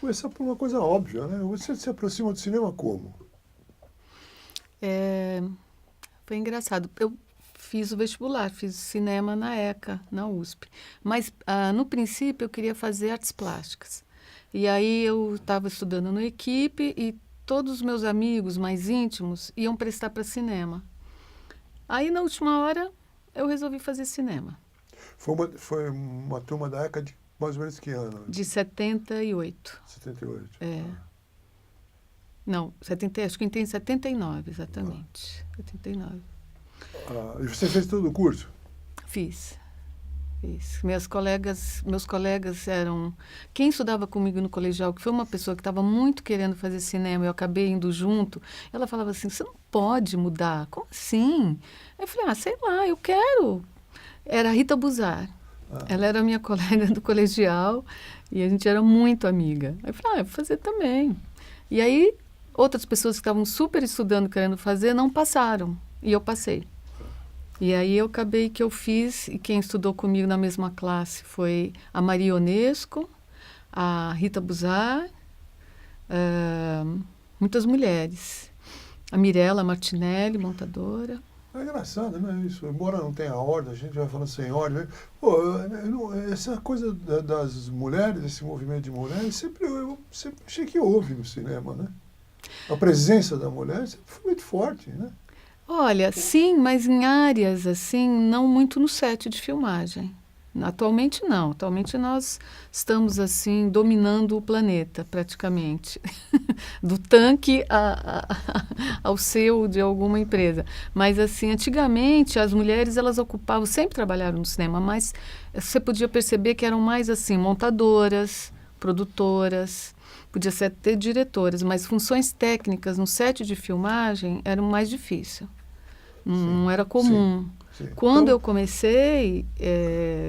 começar por uma coisa óbvia, né? Você se aproxima do cinema como? É, foi engraçado. Eu fiz o vestibular, fiz cinema na ECA, na USP. Mas, no princípio, eu queria fazer artes plásticas. E aí eu estava estudando no equipe e todos os meus amigos mais íntimos iam prestar para cinema. Aí, na última hora, eu resolvi fazer cinema, Foi uma turma da ECA de mais ou menos que ano? de 78. 78. É. Não, 70, acho que entrei em 79, exatamente. 79. E você fez todo o curso? Fiz. Fiz. Meus colegas eram. Quem estudava comigo no colegial, que foi uma pessoa que estava muito querendo fazer cinema, eu acabei indo junto, ela falava assim: você não pode mudar. Como assim? Aí eu falei: sei lá, eu quero. Era a Rita Buzar. Ah, Ela era minha colega do colegial e a gente era muito amiga. Aí eu falei: eu vou fazer também. E aí, outras pessoas que estavam super estudando, querendo fazer, não passaram. E eu passei. E aí eu acabei que eu fiz, e quem estudou comigo na mesma classe foi a Maria Ionesco, a Rita Buzar, muitas mulheres. A Mirella Martinelli, montadora. é engraçado, né? Isso. Embora não tenha ordem, a gente vai falando sem ordem. Né? Pô, essa coisa das mulheres, esse movimento de mulheres, eu sempre achei que houve no cinema, né? A presença da mulher sempre foi muito forte, né? Olha, sim, mas em áreas assim, não muito no set de filmagem. Atualmente não. Atualmente nós estamos assim dominando o planeta praticamente, do tanque ao seu de alguma empresa. Mas assim, antigamente as mulheres elas ocupavam, sempre trabalharam no cinema, mas você podia perceber que eram mais assim montadoras, produtoras, podia ser até diretoras, mas funções técnicas no set de filmagem eram mais difícil. Sim, Não era sim, comum. sim. Quando Então, eu comecei,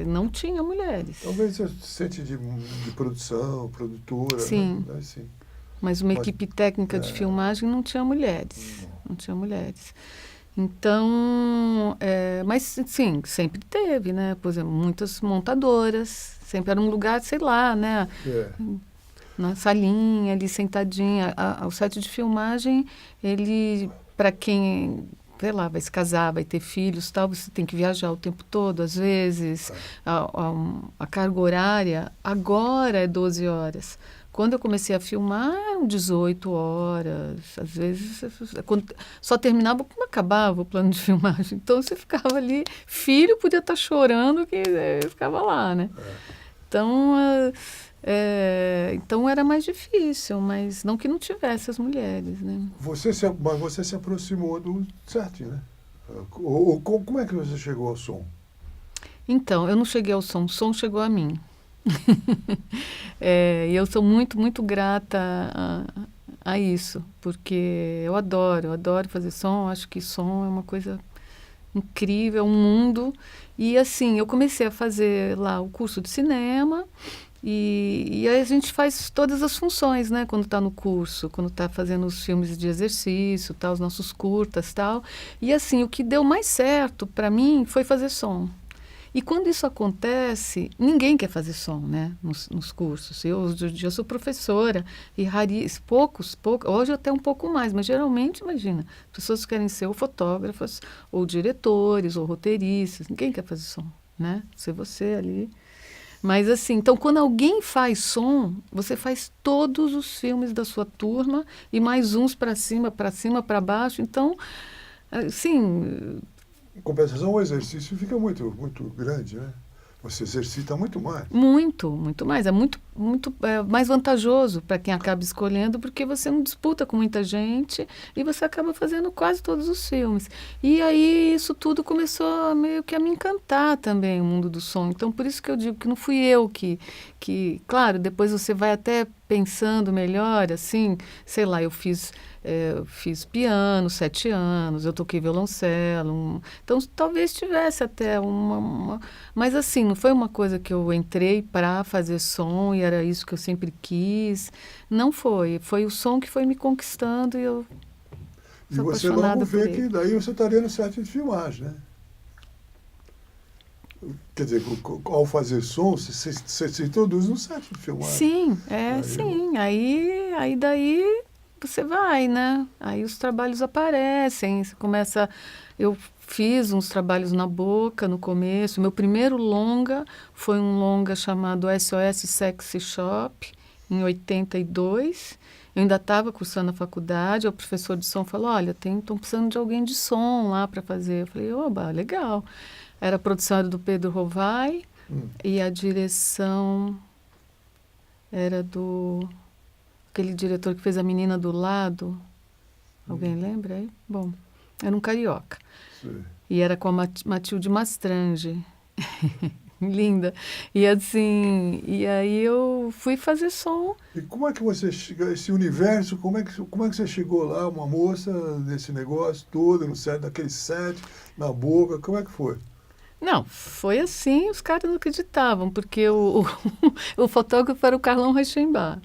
não tinha mulheres. talvez você sente de produção, produtora, né? Sim, Assim, mas uma mas, equipe técnica de é, filmagem não tinha mulheres. não. Não tinha mulheres. Então, mas sim, sempre teve, né? Por exemplo, muitas montadoras. Sempre era um lugar, sei lá, né? É, Na salinha, ali sentadinha. O set de filmagem, ele, para quem, sei lá, vai se casar, vai ter filhos, tal, você tem que viajar o tempo todo, às vezes. tá. A carga horária agora é 12 horas. Quando eu comecei a filmar, eram 18 horas. Às vezes, só terminava quando acabava o plano de filmagem. Então, você ficava ali, filho podia estar chorando, que ficava lá, né? É. Então, então era mais difícil, mas não que não tivesse as mulheres, né? Mas você se aproximou do set, né? Como é que você chegou ao som? Então, eu não cheguei ao som, o som chegou a mim. E eu sou muito, muito grata a isso, porque eu adoro fazer som, acho que som é uma coisa incrível, é um mundo. E assim, eu comecei a fazer lá o curso de cinema, e aí a gente faz todas as funções, né? Quando está no curso, quando está fazendo os filmes de exercício, tal, os nossos curtas, tal. E assim, o que deu mais certo para mim foi fazer som. E quando isso acontece, ninguém quer fazer som, né? Nos cursos. Eu, hoje em dia, sou professora e poucos, hoje até um pouco mais, mas geralmente, imagina, pessoas querem ser ou fotógrafas, ou diretores, ou roteiristas. Ninguém quer fazer som, né? Ser você ali. Mas assim, então quando alguém faz som, você faz todos os filmes da sua turma e mais uns para cima, para baixo. Então, assim, Em compensação, o exercício fica muito, muito grande, né? Você exercita muito mais. muito, muito mais. É muito mais vantajoso para quem acaba escolhendo, porque você não disputa com muita gente e você acaba fazendo quase todos os filmes. E aí isso tudo começou meio que a me encantar também, o mundo do som. Então, por isso que eu digo que não fui eu claro, depois você vai até pensando melhor, assim, sei lá, eu fiz piano 7 anos, eu toquei violoncelo, então talvez tivesse até mas assim, não foi uma coisa que eu entrei para fazer som e era isso que eu sempre quis. Não foi. Foi o som que foi me conquistando e eu E sou você logo apaixonada por vê que ele. daí você estaria no set de filmagem, né? Quer dizer, ao fazer som, você se introduz no set de filmagem. Sim, Aí sim. Aí daí você vai, né? Aí os trabalhos aparecem, você começa... Eu fiz uns trabalhos na Boca no começo. Meu primeiro longa foi um longa chamado SOS Sexy Shop, em 82. Eu ainda estava cursando a faculdade, o professor de som falou, olha, estão precisando de alguém de som lá para fazer. Eu falei, oba, legal. A produção era do Pedro Rovai e a direção era do... aquele diretor que fez A Menina do Lado. Alguém lembra aí? Bom, era um carioca. Sim. E era com a Matilde Mastrange. Linda. E assim, e aí eu fui fazer som. E como é que você chega, esse universo, como é que você chegou lá, uma moça nesse negócio todo, no set, naquele set, na Boca, como é que foi? Não, foi assim, os caras não acreditavam, porque o fotógrafo era o Carlão Reichenbach.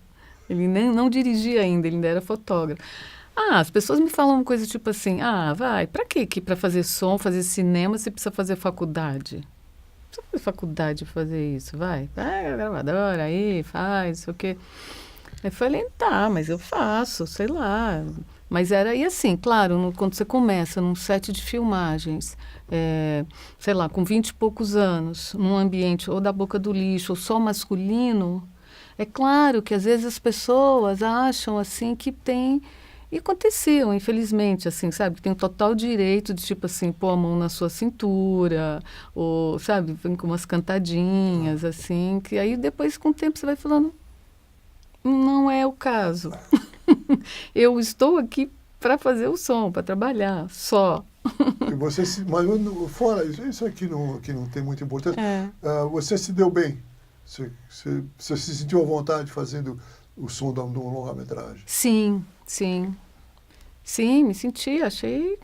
Ele nem, não dirigia ainda, ele ainda era fotógrafo. Ah, as pessoas me falam coisa tipo assim, pra quê que para fazer som, fazer cinema, você precisa fazer faculdade? Não precisa fazer faculdade pra fazer isso, vai a gravadora aí, faz, não sei o quê. Aí eu falei, tá, mas eu faço, sei lá. Mas era, e assim, claro, quando você começa num set de filmagens, sei lá, com 20 e poucos anos, num ambiente ou da boca do lixo, ou só masculino, é claro que às vezes as pessoas acham, assim, que tem... E aconteciam, infelizmente, assim, sabe? Que tem o total direito de, tipo assim, pôr a mão na sua cintura, ou, sabe, vem com umas cantadinhas, assim, que aí depois, com o tempo, você vai falando, não é o caso. Eu estou aqui para fazer o som, para trabalhar, só. E você mas fora isso aqui não tem muita importância. Você se deu bem? Você se sentiu à vontade fazendo o som de um longa-metragem? Sim, sim. Sim, me senti, achei...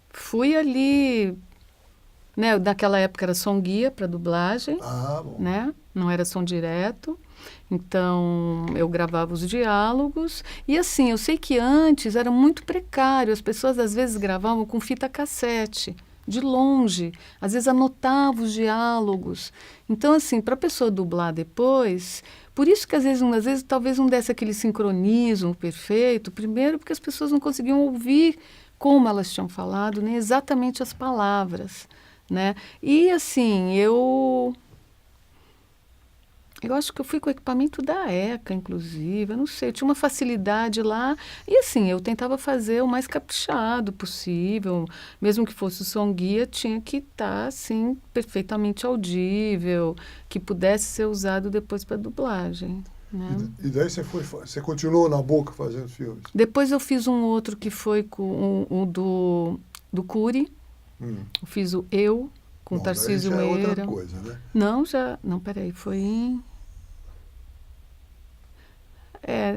Fui ali, né? Naquela época era som guia para dublagem, Bom. né? Não era som direto. Então, eu gravava os diálogos. E assim, eu sei que antes era muito precário. As pessoas, às vezes, gravavam com fita cassete, de longe. Às vezes, anotavam os diálogos. Então, assim, para a pessoa dublar depois... Por isso que, às vezes, talvez não desse aquele sincronismo perfeito. Primeiro, porque as pessoas não conseguiam ouvir como elas tinham falado, nem exatamente as palavras, né? E, assim, eu acho que eu fui com o equipamento da ECA, inclusive, eu não sei, eu tinha uma facilidade lá, e assim, eu tentava fazer o mais caprichado possível, mesmo que fosse o som guia, tinha que estar, assim, perfeitamente audível, que pudesse ser usado depois para dublagem, né? E daí você continuou na Boca fazendo filmes? Depois eu fiz um outro que foi com o do Cury, eu fiz o Eu, com o Tarcísio Meira. Meira. É outra coisa, né? Não, peraí, foi em...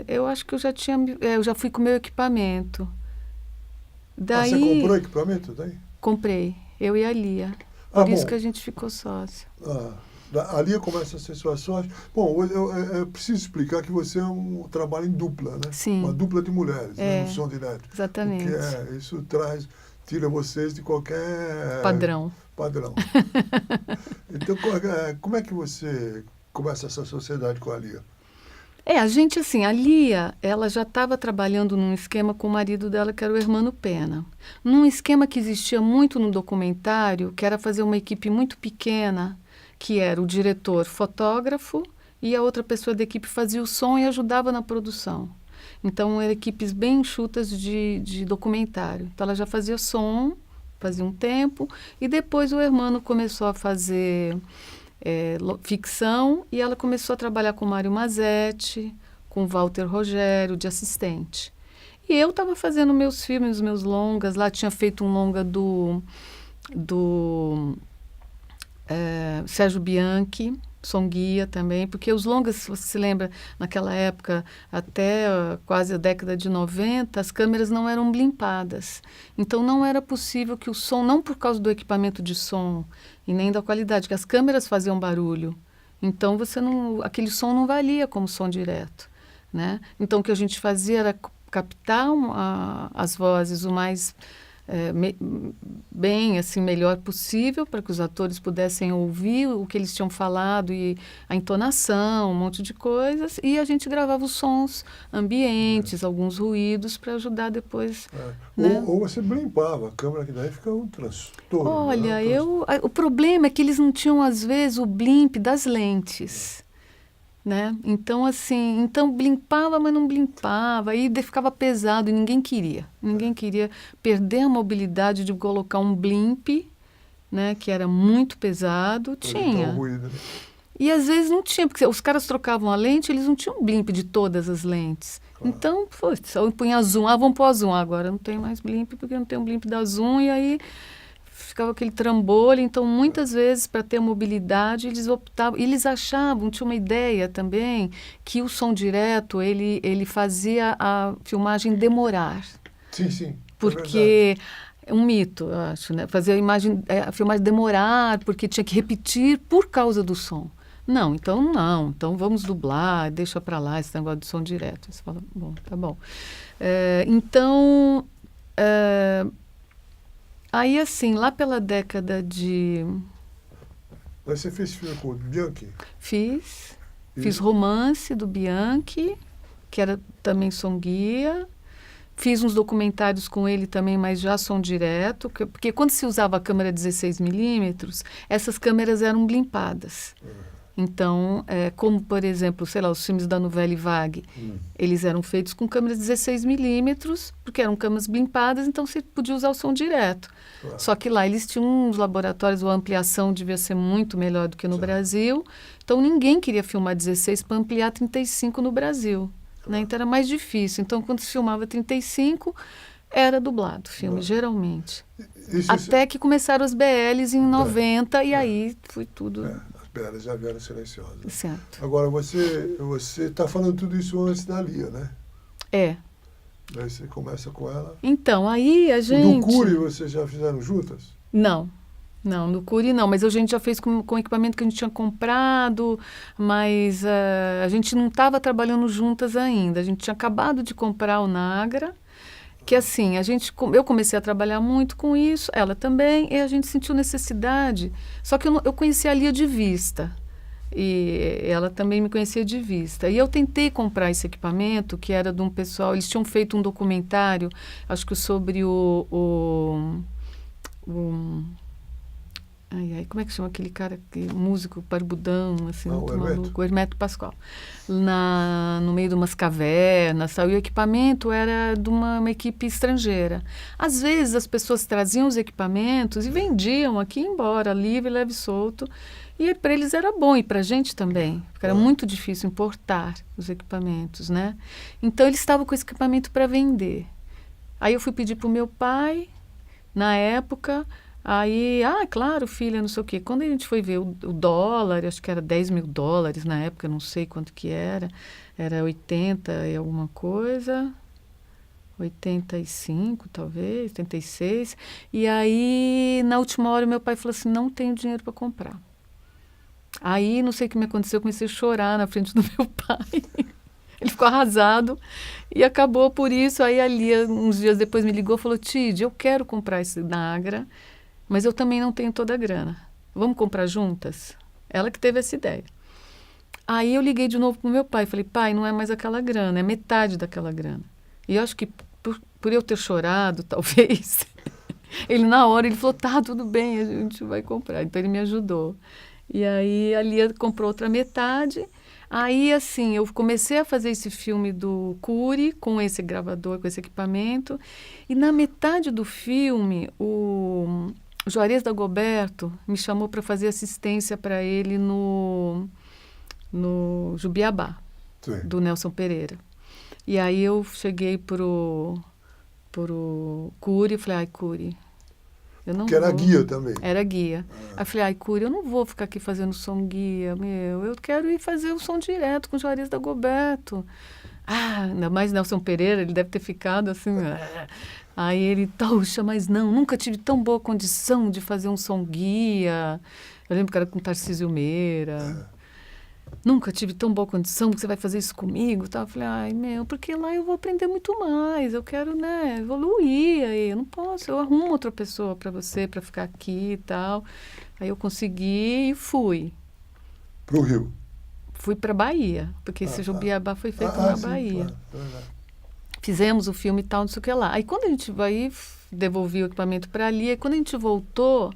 eu acho que eu já tinha... eu já fui com o meu equipamento. Daí, você comprou equipamento daí? comprei, eu e a Lia. Por isso que a gente ficou sócia. A Lia começa a ser sua sócia. Bom, eu preciso explicar que você é um trabalho em dupla, né? Sim. Uma dupla de mulheres, né? No som direto. Exatamente. Porque isso tira vocês de qualquer... Padrão. Então, como é que você começa essa sociedade com a Lia? A gente, assim, a Lia, ela já estava trabalhando num esquema com o marido dela, que era o Hermano Pena. Num esquema que existia muito no documentário, que era fazer uma equipe muito pequena, que era o diretor fotógrafo e a outra pessoa da equipe fazia o som e ajudava na produção. Então, eram equipes bem enxutas de documentário. Então, ela já fazia som, fazia um tempo, e depois o Hermano começou a fazer... ficção, e ela começou a trabalhar com Mário Mazetti, com Walter Rogério, de assistente. E eu estava fazendo meus filmes, meus longas, lá tinha feito um longa do Sérgio Bianchi, som guia também, porque os longas, se você se lembra, naquela época, até quase a década de 90, as câmeras não eram blimpadas. Então, não era possível que o som, não por causa do equipamento de som e nem da qualidade, que as câmeras faziam barulho. Então, aquele som não valia como som direto, né? Então, o que a gente fazia era captar as vozes o mais bem, assim, melhor possível, para que os atores pudessem ouvir o que eles tinham falado e a entonação, um monte de coisas, e a gente gravava os sons ambientes, alguns ruídos, para ajudar depois. Né? Ou você blimpava a câmera, que daí fica um transtorno. Olha, né? o problema é que eles não tinham, às vezes, o blimp das lentes. Né? Então, assim, blimpava, mas não blimpava, aí ficava pesado e ninguém queria. Ninguém queria perder a mobilidade de colocar um blimp, né, que era muito pesado. Tinha. Ruído, né? E às vezes não tinha, porque os caras trocavam a lente, eles não tinham blimp de todas as lentes. Claro. Então, putz, eu punha zoom, vamos pôr zoom agora, não tem mais blimp, porque não tem um blimp da zoom, e aí ficava aquele trambolho. Então, muitas vezes, para ter mobilidade, eles optavam, eles achavam, tinha uma ideia também, que o som direto, ele fazia a filmagem demorar. Sim, sim. Porque é um mito, eu acho, né? Fazer a filmagem demorar, porque tinha que repetir por causa do som. Não, então vamos dublar, deixa para lá esse negócio de som direto. Você fala, bom, tá bom. Aí, assim, lá pela década de... Mas você fez filme com o Bianchi? Fiz Romance, do Bianchi, que era também som guia. Fiz uns documentários com ele também, mas já som direto. Porque quando se usava a câmera 16mm, essas câmeras eram blimpadas. Então, como, por exemplo, sei lá, os filmes da Nouvelle Vague, eles eram feitos com câmeras 16mm, porque eram câmeras blimpadas, então você podia usar o som direto. Claro. Só que lá eles tinham uns laboratórios, a ampliação devia ser muito melhor do que no Brasil. Então, ninguém queria filmar 16 para ampliar 35 no Brasil. Né? Então, era mais difícil. Então, quando se filmava 35, era dublado o filme, geralmente. Até que começaram as BLs em 90, e aí foi tudo... Elas já vieram silenciosas. Certo. Agora, você está falando tudo isso antes da Lia, né? É. Daí você começa com ela. Então, aí a gente... No Curi, vocês já fizeram juntas? Não, no Curi não, mas a gente já fez com equipamento que a gente tinha comprado, mas a gente não estava trabalhando juntas ainda. A gente tinha acabado de comprar o Nagra, que assim, eu comecei a trabalhar muito com isso, ela também, e a gente sentiu necessidade. Só que eu conhecia a Lia de vista, e ela também me conhecia de vista. E eu tentei comprar esse equipamento, que era de um pessoal, eles tinham feito um documentário, acho que sobre como é que chama aquele cara, músico barbudão, assim, muito maluco, o Hermeto Pascoal. No meio de umas cavernas, e o equipamento era de uma equipe estrangeira. Às vezes as pessoas traziam os equipamentos e vendiam aqui, embora, livre, leve e solto. E para eles era bom, e para a gente também, porque era muito difícil importar os equipamentos, né? Então eles estavam com esse equipamento para vender. Aí eu fui pedir para o meu pai, na época... Aí, claro, filha, não sei o quê. Quando a gente foi ver o dólar, acho que era $10.000 na época, não sei quanto que era 80 e alguma coisa, 85 talvez, 86. E aí, na última hora, meu pai falou assim, não tenho dinheiro para comprar. Aí, não sei o que me aconteceu, eu comecei a chorar na frente do meu pai. Ele ficou arrasado e acabou por isso. Aí a Lia, uns dias depois, me ligou e falou, Tid, eu quero comprar esse Nagra, mas eu também não tenho toda a grana. Vamos comprar juntas? Ela que teve essa ideia. Aí eu liguei de novo para o meu pai. Falei, pai, não é mais aquela grana, é metade daquela grana. E eu acho que por eu ter chorado, talvez, ele na hora, ele falou, tá, tudo bem, a gente vai comprar. Então ele me ajudou. E aí a Lia comprou outra metade. Aí, assim, eu comecei a fazer esse filme do Curi, com esse gravador, com esse equipamento. E na metade do filme, o Juarez Dagoberto me chamou para fazer assistência para ele no Jubiabá, do Nelson Pereira. E aí eu cheguei pro Curi e falei, Curi, eu não vou. Era guia também. Era guia. Aí eu falei, Curi, eu não vou ficar aqui fazendo som guia, eu quero ir fazer o som direto com o Juarez Dagoberto. Ainda mais Nelson Pereira, ele deve ter ficado assim... Aí ele, puxa, mas nunca tive tão boa condição de fazer um som guia. Eu lembro que era com Tarcísio Meira. nunca tive tão boa condição que você vai fazer isso comigo, tal. Eu falei, ai, meu, porque lá eu vou aprender muito mais, eu quero, né, evoluir aí, eu não posso, eu arrumo outra pessoa para você, para ficar aqui e tal. Aí eu consegui e fui. Para o Rio. Fui para Bahia, porque esse Jubiabá foi feito na Sim, Bahia. claro, é verdade. Fizemos o filme e tal, não sei o que lá. Aí quando a gente vai, devolvi o equipamento para ali, aí quando a gente voltou,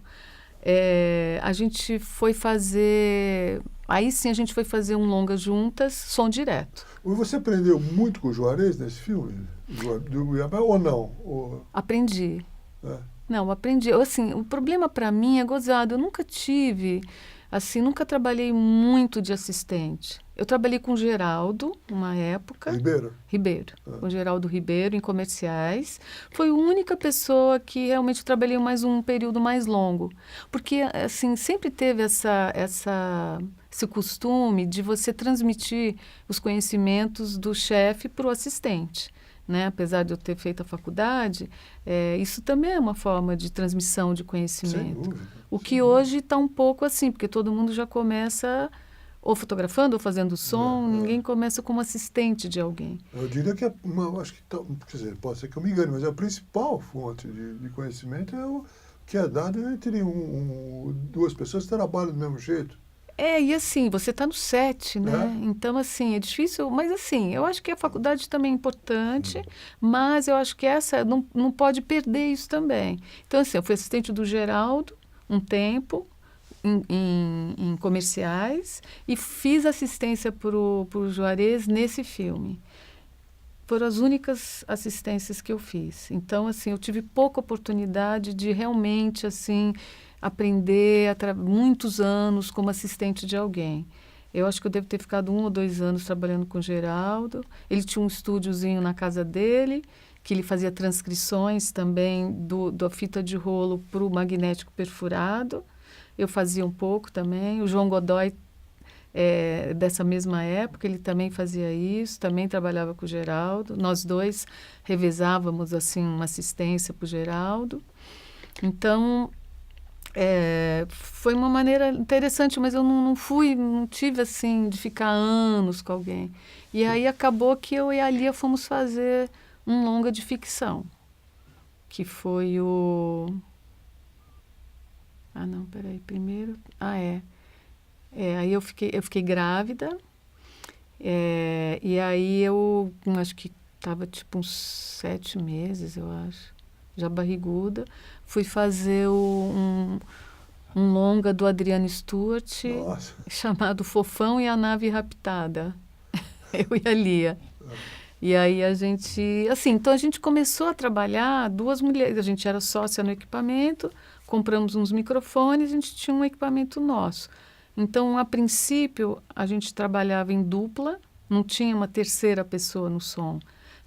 a gente foi fazer... Aí sim a gente foi fazer um longa juntas, som direto. Você aprendeu muito com o Juarez nesse filme? Do Guiabá ou não? Aprendi. É. Não, aprendi. Assim, o problema para mim é gozado. Eu nunca tive, assim, nunca trabalhei muito de assistente. Eu trabalhei com o Geraldo, uma época. Ribeiro? Ribeiro. Com o Geraldo Ribeiro, em comerciais. Foi a única pessoa que realmente trabalhei mais um período mais longo. Porque, assim, sempre teve esse costume de você transmitir os conhecimentos do chefe para o assistente. Né? Apesar de eu ter feito a faculdade, isso também é uma forma de transmissão de conhecimento. Sem dúvida. O que hoje está um pouco assim, porque todo mundo já começa ou fotografando ou fazendo som, ninguém começa como assistente de alguém. Eu diria que acho que, quer dizer, pode ser que eu me engane, mas a principal fonte de conhecimento é o que é dado entre duas pessoas que trabalham do mesmo jeito. E assim, você está no set, né? Então, assim, é difícil, mas assim, eu acho que a faculdade também é importante, mas eu acho que essa não pode perder isso também. Então, assim, eu fui assistente do Geraldo um tempo, em comerciais, e fiz assistência para o Juarez nesse filme. Foram as únicas assistências que eu fiz. Então, assim, eu tive pouca oportunidade de realmente, assim, aprender muitos anos como assistente de alguém. Eu acho que eu devo ter ficado 1 ou 2 anos trabalhando com o Geraldo. Ele tinha um estúdiozinho na casa dele, que ele fazia transcrições também da fita de rolo para o magnético perfurado. Eu fazia um pouco também. O João Godoy, dessa mesma época, ele também fazia isso, também trabalhava com o Geraldo. Nós dois revezávamos assim uma assistência para o Geraldo. Então, foi uma maneira interessante, mas eu não tive assim de ficar anos com alguém. E aí acabou que eu e a Lia fomos fazer um longa de ficção, que foi o... Ah, não, peraí, primeiro... aí eu fiquei grávida, e aí eu acho que estava tipo uns 7 meses, eu acho, já barriguda. Fui fazer um longa do Adriano Stewart, Nossa. chamado Fofão e a Nave Raptada. Eu e a Lia. E aí a gente... Assim, então a gente começou a trabalhar, 2 mulheres, a gente era sócia no equipamento, compramos uns microfones, a gente tinha um equipamento nosso. Então, a princípio, a gente trabalhava em dupla, não tinha uma terceira pessoa no som.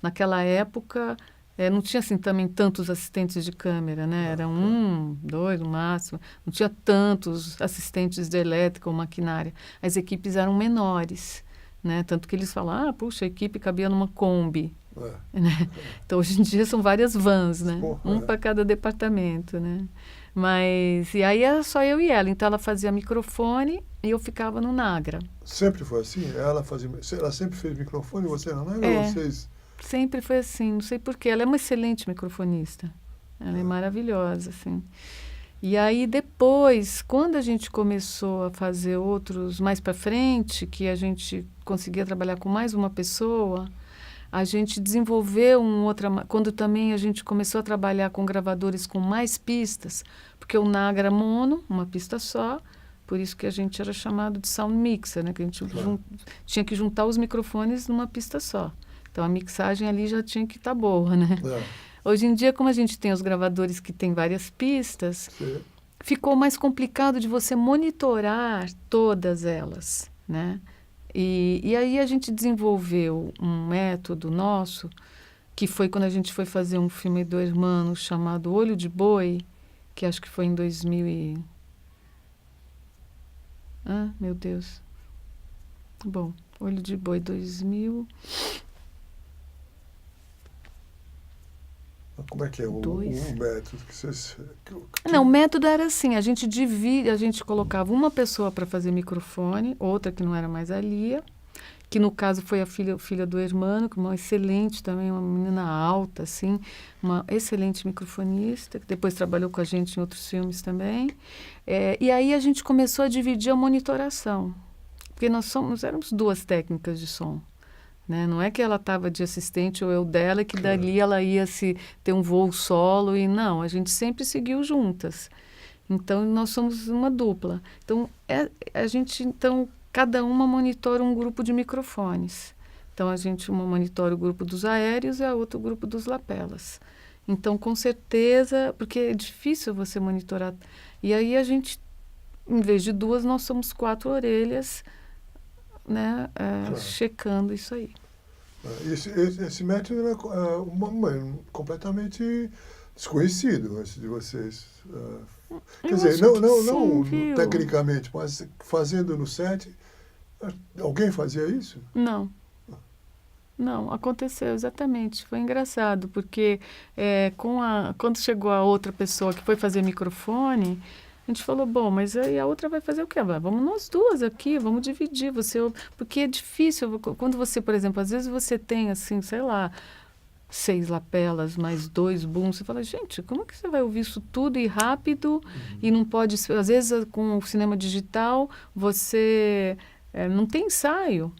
Naquela época, não tinha assim também tantos assistentes de câmera, né? Era 1, 2 no máximo. Não tinha tantos assistentes de elétrica ou maquinária. As equipes eram menores, né? Tanto que eles falam, puxa, a equipe cabia numa Kombi. Né? Então, hoje em dia, são várias vans, né? Um para cada departamento, né? Mas, e aí era só eu e ela. Então, ela fazia microfone e eu ficava no Nagra. Sempre foi assim? Ela sempre fez microfone e você no Nagra? Ou vocês... Sempre foi assim, não sei porquê. Ela é uma excelente microfonista. Ela é maravilhosa, assim. E aí, depois, quando a gente começou a fazer outros mais para frente, que a gente conseguia trabalhar com mais uma pessoa, a gente desenvolveu quando também a gente começou a trabalhar com gravadores com mais pistas, porque o Nagra era mono, uma pista só, por isso que a gente era chamado de sound mixer, né? Que a gente tinha que juntar os microfones numa pista só. Então, a mixagem ali já tinha que estar boa, né? Hoje em dia, como a gente tem os gravadores que tem várias pistas, ficou mais complicado de você monitorar todas elas, né? E aí a gente desenvolveu um método nosso, que foi quando a gente foi fazer um filme do Hermano chamado Olho de Boi, que acho que foi em 2000 meu Deus. Bom, Olho de Boi 2000... Como é que é o Dois. método que vocês... Não, o método era assim, a gente divide, a gente colocava uma pessoa para fazer microfone, outra que não era mais a Lia, que no caso foi a filha do Hermano, que é uma excelente também, uma menina alta, assim, uma excelente microfonista, que depois trabalhou com a gente em outros filmes também. E aí a gente começou a dividir a monitoração, porque nós éramos duas técnicas de som. Né? Não é que ela estava de assistente ou eu dela, que dali ela ia ter um voo solo, e não, a gente sempre seguiu juntas. Então, nós somos uma dupla. Então, cada uma monitora um grupo de microfones. Então, uma monitora o grupo dos aéreos e a outra o grupo dos lapelas. Então, com certeza, porque é difícil você monitorar. E aí a gente, em vez de duas, nós somos 4 orelhas, né, checando isso aí. Esse método era completamente desconhecido antes de vocês. Quer dizer, não viu? Tecnicamente, mas fazendo no set, alguém fazia isso? Não. Não, aconteceu, exatamente. Foi engraçado, porque quando chegou a outra pessoa que foi fazer microfone, a gente falou, bom, mas aí a outra vai fazer o quê? Vamos nós duas aqui, vamos dividir. Porque é difícil, quando você, por exemplo, às vezes você tem, assim, sei lá, 6 lapelas, mais 2 booms, você fala, gente, como que você vai ouvir isso tudo e rápido? E não pode, às vezes com o cinema digital, você não tem ensaio.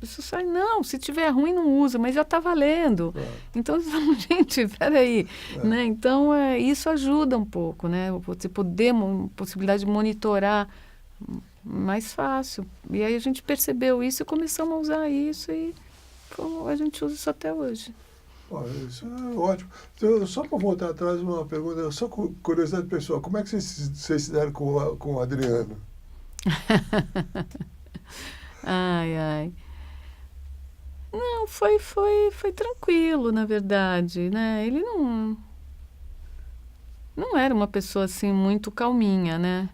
Isso sai, não, se tiver ruim não usa, mas já está valendo. Então, gente, peraí. Né? Então, isso ajuda um pouco, né? Você possibilidade de monitorar mais fácil. E aí a gente percebeu isso e começamos a usar isso e a gente usa isso até hoje. Isso é ótimo. Então, só para voltar atrás, uma pergunta, só curiosidade pessoal, como é que vocês se deram com o Adriano? Ai. Não, foi tranquilo, na verdade, né? Ele não era uma pessoa, assim, muito calminha, né?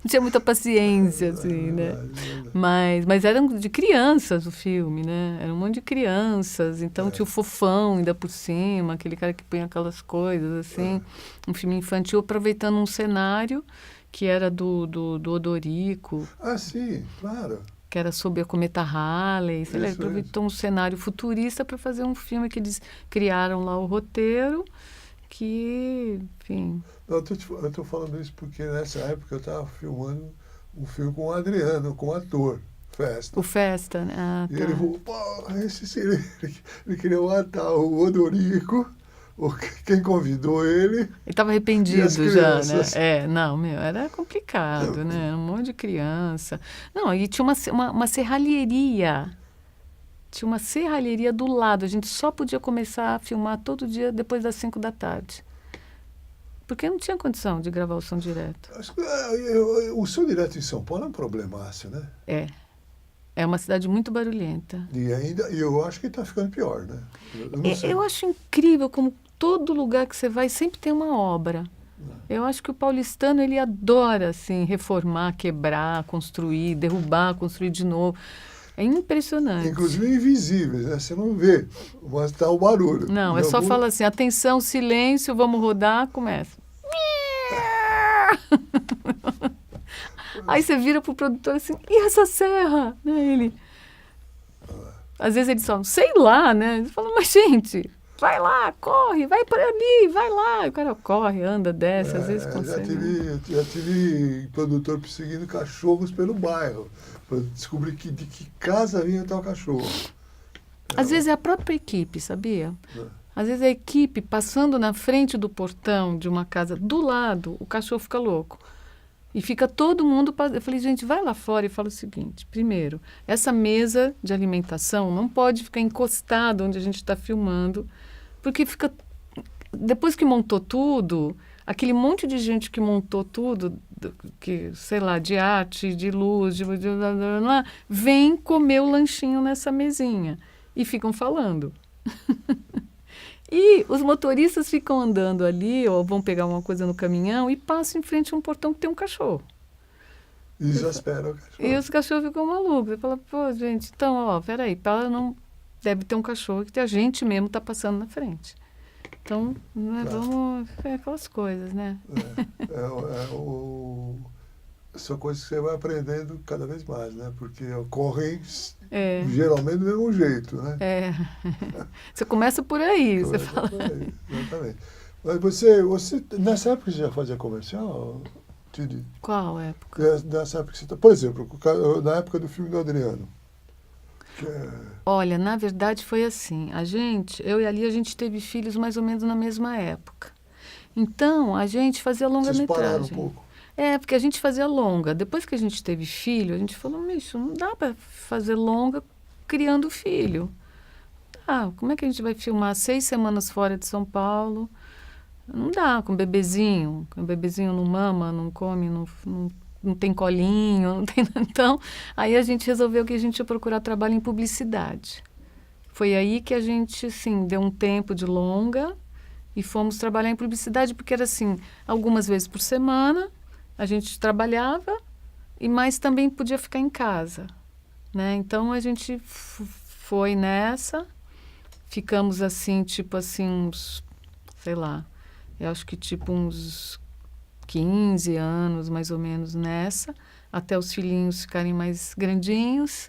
Não tinha muita paciência, assim, né? Mas eram de crianças o filme, né? Era um monte de crianças, então tinha o Fofão ainda por cima, aquele cara que põe aquelas coisas, assim. Um filme infantil aproveitando um cenário que era do Odorico. Ah, sim, claro. Que era sobre a cometa Halley. Ele aproveitou um cenário futurista para fazer um filme que eles criaram lá o roteiro, que, enfim... Eu estou falando isso porque nessa época eu estava filmando um filme com o Adriano, com o ator, Festa. O Festa, né? Ah, tá. E ele falou, ele queria matar o Odorico, quem convidou ele. Ele estava arrependido já, né? Era complicado, né? Era um monte de criança. Não, e tinha uma serralheria. Tinha uma serralheria do lado. A gente só podia começar a filmar todo dia depois das 5 da tarde. Porque não tinha condição de gravar o som direto. O som direto em São Paulo é um problemaço, né? É uma cidade muito barulhenta. E eu acho que está ficando pior, né? Eu acho incrível como todo lugar que você vai sempre tem uma obra. Eu acho que o paulistano, ele adora, assim, reformar, quebrar, construir, derrubar, construir de novo. É impressionante. Inclusive invisíveis, né? Você não vê, mas está o barulho. Não, é só falar assim, atenção, silêncio, vamos rodar, começa. Aí você vira pro produtor assim, e essa serra? Né, às vezes eles falam, sei lá, né? Eles falam, mas gente, vai lá, corre, vai por ali, vai lá. E o cara corre, anda, desce, às vezes consegue. Já tive produtor perseguindo cachorros pelo bairro, para descobrir de que casa vinha tal cachorro. Às vezes é a própria equipe, sabia? Às vezes a equipe passando na frente do portão de uma casa do lado, o cachorro fica louco. E fica todo mundo... Eu falei, gente, vai lá fora e fala o seguinte. Primeiro, essa mesa de alimentação não pode ficar encostada onde a gente está filmando, porque fica... Depois que montou tudo, aquele monte de gente que montou tudo, que, sei lá, de arte, de luz, vem comer o lanchinho nessa mesinha. E ficam falando. E os motoristas ficam andando ali, ou vão pegar uma coisa no caminhão e passam em frente a um portão que tem um cachorro. E exaspera o cachorro. E os cachorros ficam malucos. Você fala, pô, gente, então, peraí, para não deve ter um cachorro que a gente mesmo está passando na frente. Então, né, Claro. vamos... É aquelas coisas, né? São coisas que você vai aprendendo cada vez mais, né? Porque ocorrem É. geralmente do mesmo jeito, né? É. Você começa por aí, você Começa fala. por aí, exatamente. Mas você, nessa época você já fazia comercial, Tidi? Qual época? Nessa época que você por exemplo, na época do filme do Adriano. Que Olha, na verdade foi assim. Eu e a Lia, a gente teve filhos mais ou menos na mesma época. Então, a gente fazia vocês pararam um longa-metragem. pouco. É, porque a gente fazia longa. Depois que a gente teve filho, a gente falou, Micho, não dá para fazer longa criando filho. Ah, como é que a gente vai filmar 6 semanas fora de São Paulo? Não dá, com bebezinho. O bebezinho não mama, não come, não tem colinho, não tem... Então, aí a gente resolveu que a gente ia procurar trabalho em publicidade. Foi aí que a gente, assim, deu um tempo de longa e fomos trabalhar em publicidade, porque era assim, algumas vezes por semana a gente trabalhava, mas também podia ficar em casa, né? Então, a gente foi nessa, ficamos assim, tipo assim, uns, sei lá, eu acho que tipo uns 15 anos, mais ou menos, nessa, até os filhinhos ficarem mais grandinhos.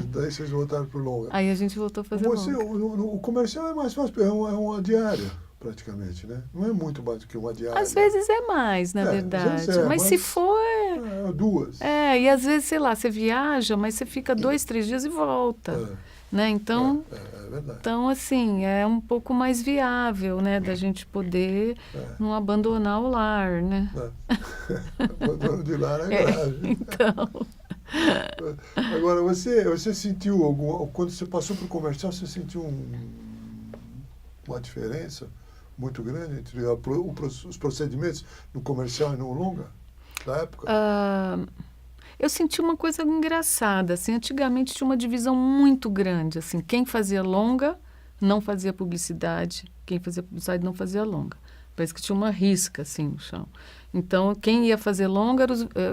Daí vocês voltaram para o longa. Aí a gente voltou a fazer longa. O comercial é mais fácil, é uma diária, praticamente, né? Não é muito mais do que uma diária. Às vezes é mais, na às verdade. vezes Mas se for... duas. E às vezes, sei lá, você viaja, mas você fica 2, 3 dias e volta. Né? Então, é verdade. então, assim, é um pouco mais viável, né? Da gente poder não abandonar o lar, né? Abandono de lar é grave. Então... Agora, você sentiu quando você passou para o comercial, você sentiu uma diferença muito grande entre os procedimentos no comercial e no longa, da época? Eu senti uma coisa engraçada, assim, antigamente tinha uma divisão muito grande, assim, quem fazia longa não fazia publicidade, quem fazia publicidade não fazia longa. Parece que tinha uma risca, assim, no chão. Então, quem ia fazer longa,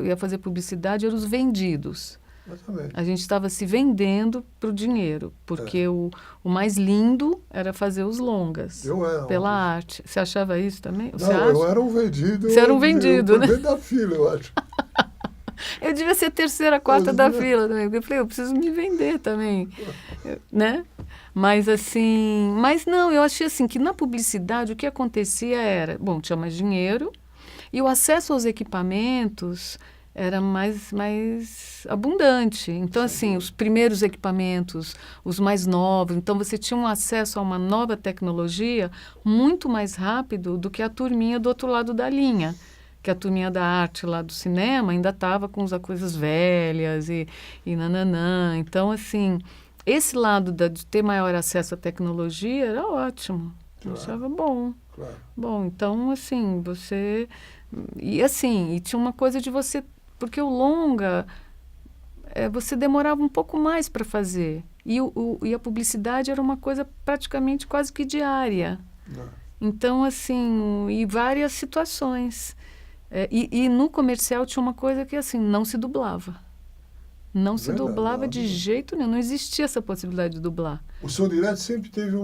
ia fazer publicidade, eram os vendidos. Exatamente. A gente estava se vendendo para o dinheiro, porque o mais lindo era fazer os longas, pela arte. Você achava isso também? Não, eu era um vendido. Você era um vendido, né? Dentro da fila, eu acho. Eu devia ser a terceira, quarta da fila também. Eu falei, eu preciso me vender também, né? Mas assim, mas não, eu achei assim que na publicidade o que acontecia era, bom, tinha mais dinheiro e o acesso aos equipamentos era mais abundante. Então, assim, os primeiros equipamentos, os mais novos, então você tinha um acesso a uma nova tecnologia muito mais rápido do que a turminha do outro lado da linha. Que a turminha da arte lá do cinema ainda estava com as coisas velhas e nananã. Então, assim, esse lado de ter maior acesso à tecnologia era ótimo. Claro. Eu achava bom. Claro. Bom, então, assim, você... E tinha uma coisa de você... Porque o longa, você demorava um pouco mais para fazer. E a publicidade era uma coisa praticamente quase que diária. Não. Então, assim, e várias situações... E no comercial tinha uma coisa que, assim, não se dublava. Não se dublava de jeito nenhum. Não existia essa possibilidade de dublar. O Som Direto sempre teve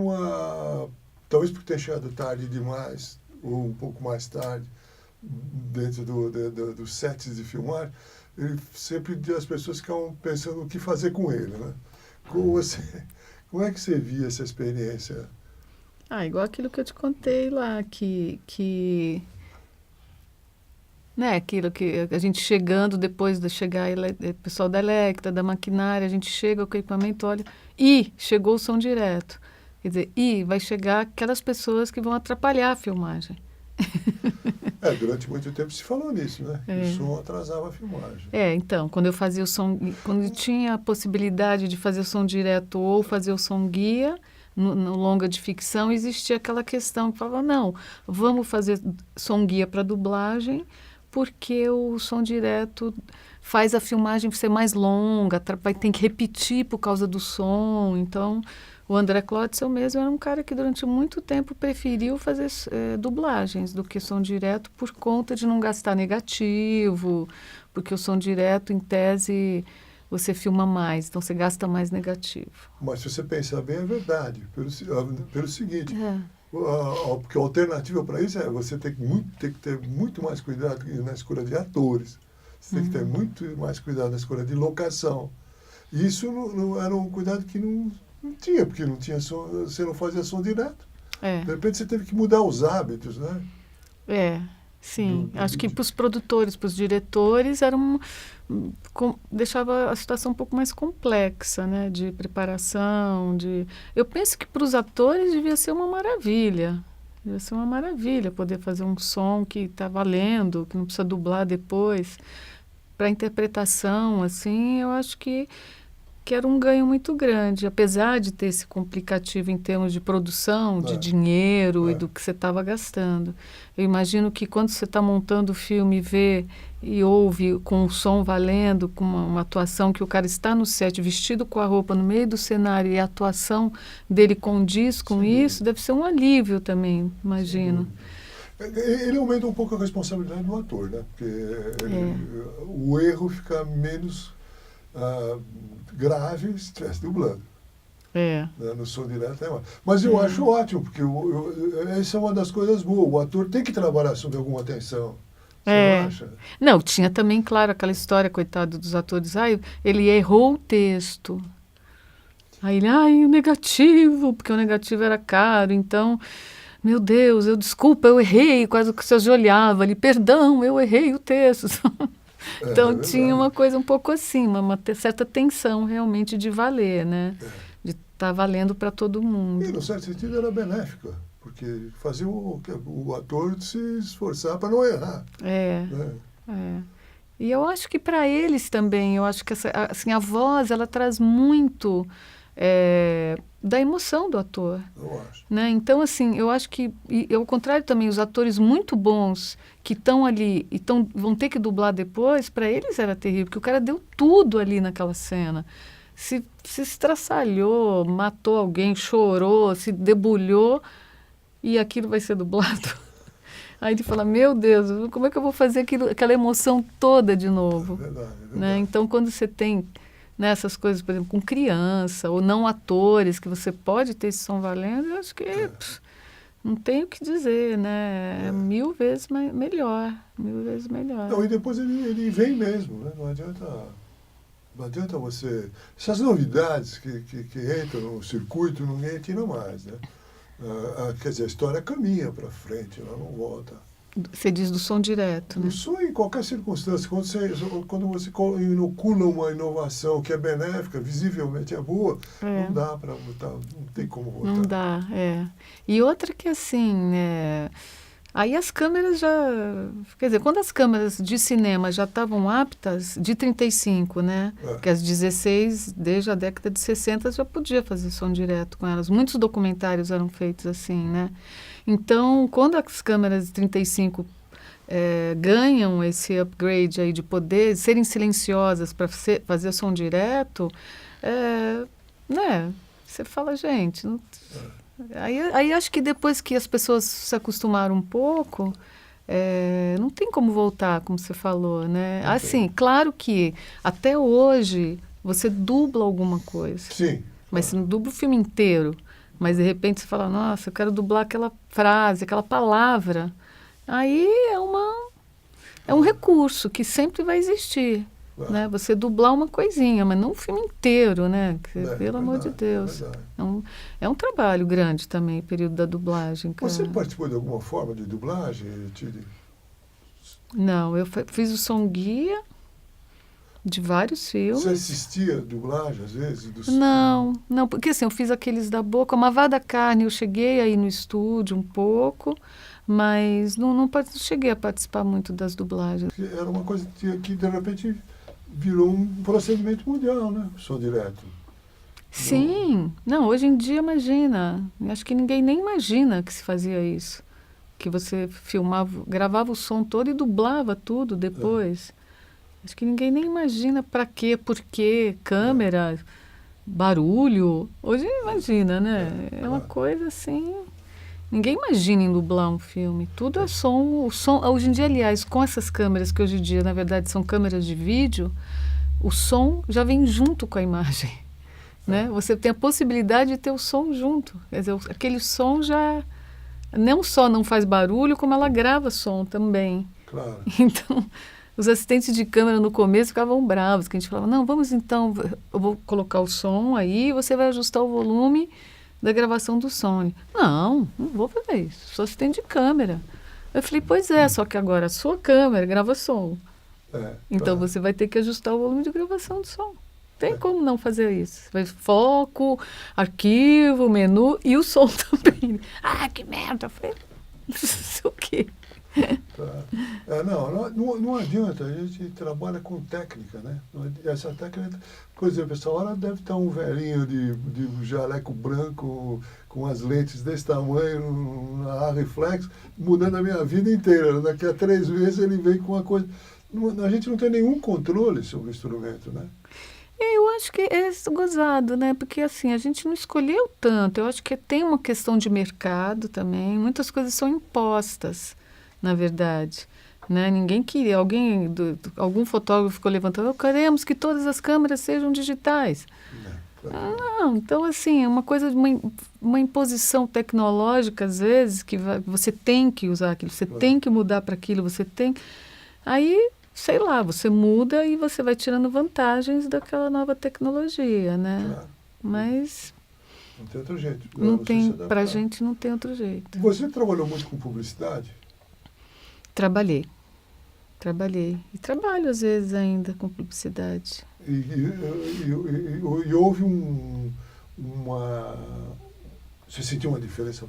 talvez por ter chegado tarde demais, ou um pouco mais tarde, dentro dos sets de filmar, sempre as pessoas ficavam pensando o que fazer com ele, né? Como é que você via essa experiência? Igual aquilo que eu te contei lá, que né, aquilo que a gente chegando, depois de chegar o pessoal da Electra, da maquinária, a gente chega com o equipamento, olha, chegou o som direto. Quer dizer, vai chegar aquelas pessoas que vão atrapalhar a filmagem. Durante muito tempo se falou nisso, né? O som atrasava a filmagem. Então, quando eu fazia o som, quando eu tinha a possibilidade de fazer o som direto ou fazer o som guia, no longa de ficção, existia aquela questão que falava, não, vamos fazer som guia para dublagem, porque o som direto faz a filmagem ser mais longa, vai ter que repetir por causa do som. Então, o André Klotzel mesmo era um cara que durante muito tempo preferiu fazer dublagens do que som direto por conta de não gastar negativo, porque o som direto, em tese, você filma mais, então você gasta mais negativo. Mas se você pensar bem, é verdade. Pelo seguinte, É. porque a alternativa para isso é você ter que ter muito mais cuidado na escolha de atores. Você tem que ter muito mais cuidado na escolha de locação. E isso não era um cuidado que não tinha, porque não tinha som, você não fazia som direto. É. De repente você teve que mudar os hábitos, né? É, sim. Acho que para os produtores, para os diretores, deixava a situação um pouco mais complexa, né? De preparação, Eu penso que para os atores devia ser uma maravilha. Devia ser uma maravilha poder fazer um som que está valendo, que não precisa dublar depois. Para a interpretação, assim, eu acho que era um ganho muito grande, apesar de ter esse complicativo em termos de produção, de dinheiro e do que você estava gastando. Eu imagino que quando você está montando o filme e vê e ouve com o som valendo, com uma atuação que o cara está no set vestido com a roupa no meio do cenário e a atuação dele condiz com isso, deve ser um alívio também, imagino. Ele aumenta um pouco a responsabilidade do ator, né? Porque o erro fica menos grave se estivesse dublando. Né? No som direto é mais. Mas eu acho ótimo, porque essa é uma das coisas boas. O ator tem que trabalhar sob alguma tensão. Você não acha? Não, tinha também, claro, aquela história, coitado dos atores. Ele errou o texto. Aí ele, o negativo, porque o negativo era caro, então... Meu Deus, desculpa, eu errei, quase que você olhava ali, perdão, eu errei o texto. Então tinha uma coisa um pouco assim, uma certa tensão realmente de valer, né? De estar valendo para todo mundo. E, no certo sentido, era benéfica, porque fazia o ator se esforçar para não errar. E eu acho que para eles também, eu acho que assim, a voz, ela traz muito... da emoção do ator. Eu acho. Né? Então, assim, eu acho que, ao contrário também, os atores muito bons que estão ali e vão ter que dublar depois, para eles era terrível, porque o cara deu tudo ali naquela cena. Se estraçalhou, matou alguém, chorou, se debulhou, e aquilo vai ser dublado. Aí ele fala, meu Deus, como é que eu vou fazer aquela emoção toda de novo? É verdade. Né? Então, quando você tem... Nessas coisas, por exemplo, com criança ou não atores, que você pode ter esse som valendo, eu acho que não tem o que dizer, né? É 1000 vezes melhor, 1000 vezes melhor. Não, e depois ele vem mesmo, né? Não adianta você... Essas novidades que entram no circuito, ninguém tira mais, né? Quer dizer, a história caminha para frente, ela não volta. Você diz do som direto, né? O som em qualquer circunstância. Quando você inocula uma inovação que é benéfica, visivelmente é boa, não dá para botar, não tem como botar. Não dá, E outra que assim, aí as câmeras já... Quer dizer, quando as câmeras de cinema já estavam aptas, de 35, né? Porque as 16, desde a década de 60, já podia fazer som direto com elas. Muitos documentários eram feitos assim, né? Então, quando as câmeras de 35 ganham esse upgrade aí de poder, serem silenciosas para fazer som direto, né? Você fala, gente... Não... Aí acho que depois que as pessoas se acostumaram um pouco, não tem como voltar, como você falou, né? Assim, claro que até hoje você dubla alguma coisa. Sim. Mas você não dubla o filme inteiro. Mas de repente você fala, nossa, eu quero dublar aquela frase, aquela palavra. Aí é um recurso que sempre vai existir. Né? Você dublar uma coisinha, mas não o filme inteiro, né? Pelo amor de Deus. É um trabalho grande também, o período da dublagem. Cara. Você participou de alguma forma de dublagem, Tiri? Não, eu fiz o som guia de vários filmes. Você assistia a dublagem, às vezes? Não, porque assim, eu fiz aqueles da boca, uma vá da carne, eu cheguei aí no estúdio um pouco, mas não cheguei a participar muito das dublagens. Era uma coisa que de repente virou um procedimento mundial, né? Som direto. Sim, não, hoje em dia, imagina, acho que ninguém nem imagina que se fazia isso, que você filmava, gravava o som todo e dublava tudo depois. Acho que ninguém nem imagina para quê, por quê, câmera, barulho. Hoje imagina, né? É uma coisa assim... Ninguém imagina em dublar um filme. Tudo é som. Hoje em dia, aliás, com essas câmeras, que hoje em dia, na verdade, são câmeras de vídeo, o som já vem junto com a imagem, né? Você tem a possibilidade de ter o som junto. Quer dizer, aquele som já não só não faz barulho, como ela grava som também. Claro. Então, os assistentes de câmera no começo ficavam bravos, que a gente falava, não, vamos então, eu vou colocar o som aí, você vai ajustar o volume da gravação do som. Ele, não vou fazer isso, sou assistente de câmera. Eu falei, pois é, só que agora a sua câmera grava som. Então Claro. você vai ter que ajustar o volume de gravação do som. Tem como não fazer isso. Vai foco, arquivo, menu e o som também. Ah, que merda. Eu falei, isso o quê? Tá. Não adianta, a gente trabalha com técnica, né? Essa técnica, por exemplo, essa hora deve estar um velhinho de jaleco branco com as lentes desse tamanho, na reflex, mudando a minha vida inteira. Daqui a 3 meses ele vem com uma coisa... A gente não tem nenhum controle sobre o instrumento, né? Eu acho que é gozado, né? Porque assim, a gente não escolheu tanto. Eu acho que tem uma questão de mercado também. Muitas coisas são impostas, na verdade. Né? Ninguém queria. Algum fotógrafo ficou levantando, queremos que todas as câmeras sejam digitais. Não, então assim, é uma coisa de uma imposição tecnológica, às vezes, que você tem que usar aquilo, você tem que mudar para aquilo, você tem... Aí, sei lá, você muda e você vai tirando vantagens daquela nova tecnologia, né? Claro. Mas Não tem outro jeito. não Você tem, se adaptar. pra gente não tem outro jeito. Você trabalhou muito com publicidade? Trabalhei. E trabalho, às vezes, ainda com publicidade. E houve uma... Você sentiu uma diferença,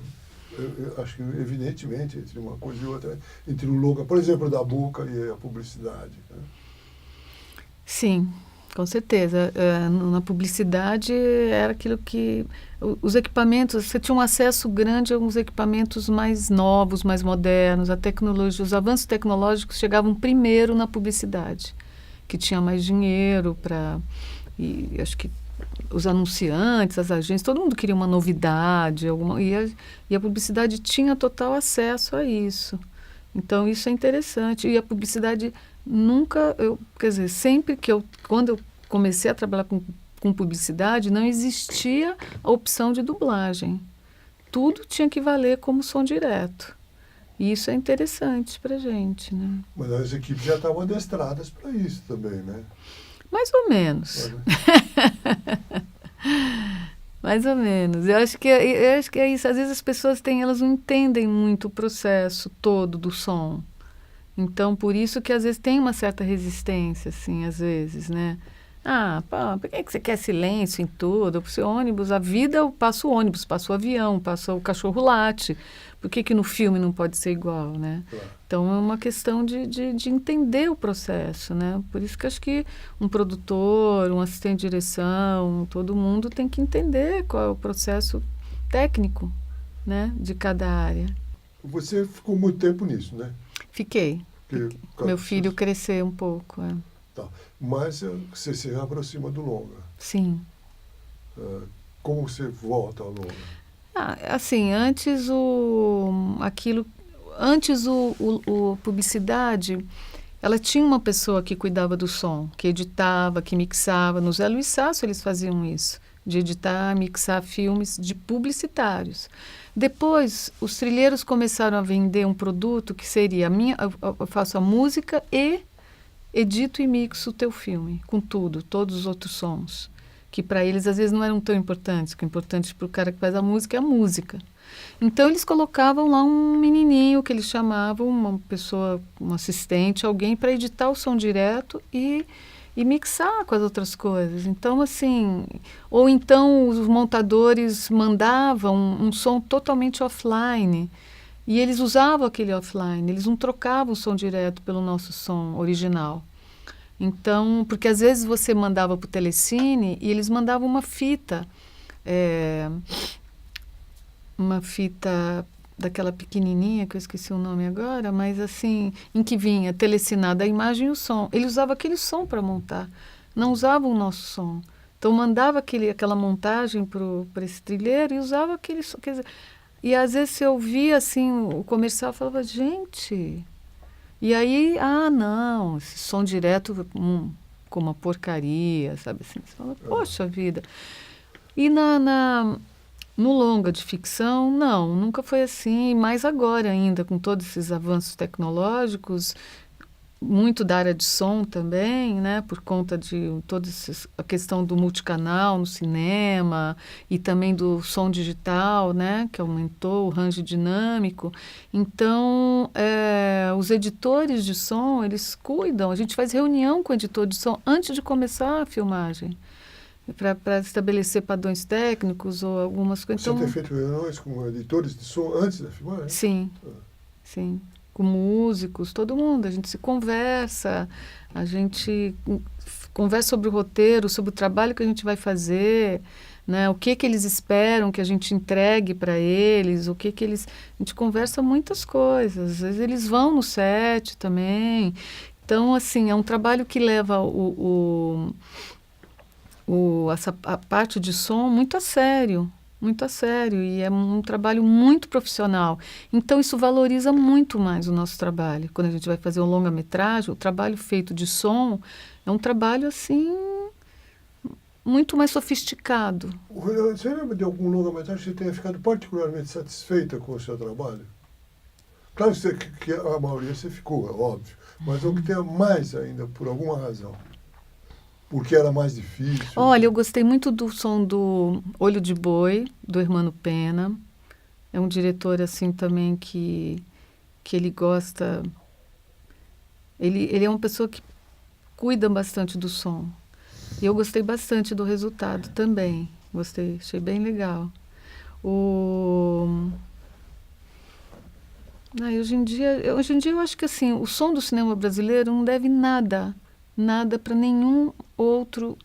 eu acho que evidentemente, entre uma coisa e outra, entre o logo, por exemplo, da Boca e a publicidade, né? Sim, com certeza. Na publicidade era aquilo que... Os equipamentos, você tinha um acesso grande a uns equipamentos mais novos, mais modernos, a tecnologia, os avanços tecnológicos chegavam primeiro na publicidade, que tinha mais dinheiro para... E acho que os anunciantes, as agências, todo mundo queria uma novidade, e a publicidade tinha total acesso a isso. Então, isso é interessante. E a publicidade nunca... quer dizer, sempre que quando eu comecei a trabalhar com publicidade, não existia a opção de dublagem. Tudo tinha que valer como som direto. E isso é interessante para a gente, né? Mas as equipes já estavam adestradas para isso também, né? Mais ou menos. Mais ou menos. Eu acho que é isso. Às vezes as pessoas elas não entendem muito o processo todo do som. Então, por isso que às vezes tem uma certa resistência, assim, às vezes, né? Ah, pá, por que você quer silêncio em tudo? O seu ônibus, a vida, eu passo o ônibus, passo o avião, passo o cachorro late. Por que no filme não pode ser igual, né? Claro. Então, é uma questão de entender o processo, né? Por isso que acho que um produtor, um assistente de direção, todo mundo tem que entender qual é o processo técnico, né? De cada área. Você ficou muito tempo nisso, né? Fiquei. Meu filho cresceu um pouco, é. Tá. Mas você se aproxima do longa. Sim. Como você volta ao longa? Assim, antes publicidade, ela tinha uma pessoa que cuidava do som, que editava, que mixava. No Zé Luiz Sasso eles faziam isso, de editar, mixar filmes de publicitários. Depois, os trilheiros começaram a vender um produto que seria eu faço a música e edito e mixo o teu filme, com tudo, todos os outros sons, que para eles às vezes não eram tão importantes, que o importante para o cara que faz a música é a música. Então eles colocavam lá um menininho que eles chamavam, uma pessoa, um assistente, alguém para editar o som direto e mixar com as outras coisas. Então, assim, ou então os montadores mandavam um som totalmente offline e eles usavam aquele offline, eles não trocavam o som direto pelo nosso som original. Então, porque às vezes você mandava para o Telecine e eles mandavam uma fita daquela pequenininha, que eu esqueci o nome agora, mas assim, em que vinha telecinada a imagem e o som. Ele usava aquele som para montar, não usava o nosso som. Então, mandava aquela montagem para esse trilheiro e usava aquele som. Quer dizer, e às vezes eu ouvia assim, o comercial falava, gente... E aí, não, esse som direto ficou uma porcaria, sabe assim? Você fala, poxa vida. E no longa de ficção, não, nunca foi assim. Mais agora ainda, com todos esses avanços tecnológicos, muito da área de som também, né, por conta de toda a questão do multicanal no cinema e também do som digital, né, que aumentou o range dinâmico. Então, os editores de som, eles cuidam. A gente faz reunião com o editor de som antes de começar a filmagem, para estabelecer padrões técnicos ou algumas coisas. Você tem feito reuniões com editores de som antes da filmagem? Sim, sim. Com músicos, todo mundo. A gente se conversa, a gente conversa sobre o roteiro, sobre o trabalho que a gente vai fazer, né? O que eles esperam que a gente entregue para eles, o que eles... A gente conversa muitas coisas. Às vezes eles vão no set também. Então, assim, é um trabalho que leva a parte de som muito a sério. Muito a sério, e é um trabalho muito profissional. Então, isso valoriza muito mais o nosso trabalho. Quando a gente vai fazer um longa-metragem, o trabalho feito de som é um trabalho, assim, muito mais sofisticado. Você lembra de algum longa-metragem que você tenha ficado particularmente satisfeita com o seu trabalho? Claro que a maioria você ficou, é óbvio, mas o que tenha mais ainda, por alguma razão. Porque era mais difícil. Olha, eu gostei muito do som do Olho de Boi, do Hermano Pena. É um diretor, assim, também que ele gosta... Ele é uma pessoa que cuida bastante do som. E eu gostei bastante do resultado também. Gostei, achei bem legal. Hoje em dia eu acho que, assim, o som do cinema brasileiro não deve nada para nenhum outro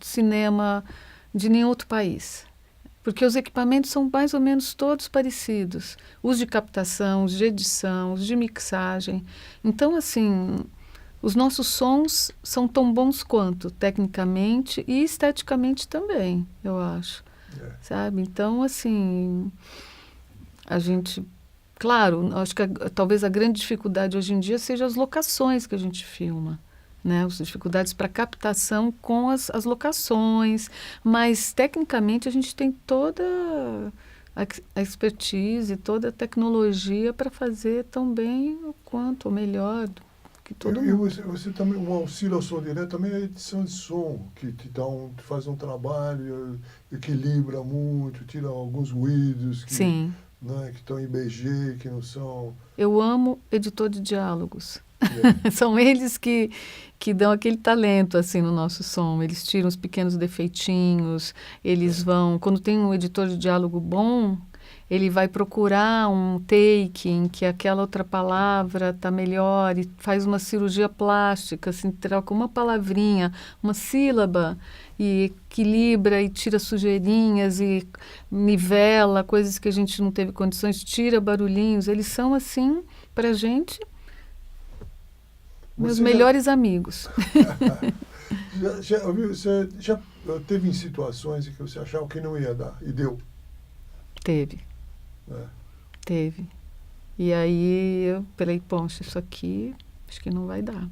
cinema de nenhum outro país. Porque os equipamentos são mais ou menos todos parecidos. Os de captação, os de edição, os de mixagem. Então, assim, os nossos sons são tão bons quanto, tecnicamente e esteticamente também, eu acho. Sabe? Então, assim, a gente... Claro, acho que talvez a grande dificuldade hoje em dia seja as locações que a gente filma. Né, as dificuldades para captação com as locações, mas tecnicamente a gente tem toda a expertise, toda a tecnologia para fazer tão bem quanto, ou melhor, que todo mundo. E você também, um auxílio ao som direto também é a edição de som, que faz um trabalho, equilibra muito, tira alguns ruídos que, Sim. Né, que estão em BG, que não são... Eu amo editor de diálogos. São eles que dão aquele talento assim no nosso som. Eles tiram os pequenos defeitinhos, eles vão... Quando tem um editor de diálogo bom, ele vai procurar um take em que aquela outra palavra está melhor e faz uma cirurgia plástica, assim, troca uma palavrinha, uma sílaba e equilibra e tira sujeirinhas e nivela coisas que a gente não teve condições, tira barulhinhos. Eles são, assim, para a gente... Meus melhores amigos. Você já teve em situações em que você achava que não ia dar e deu? Teve. Teve. E aí eu falei, poxa, isso aqui acho que não vai dar.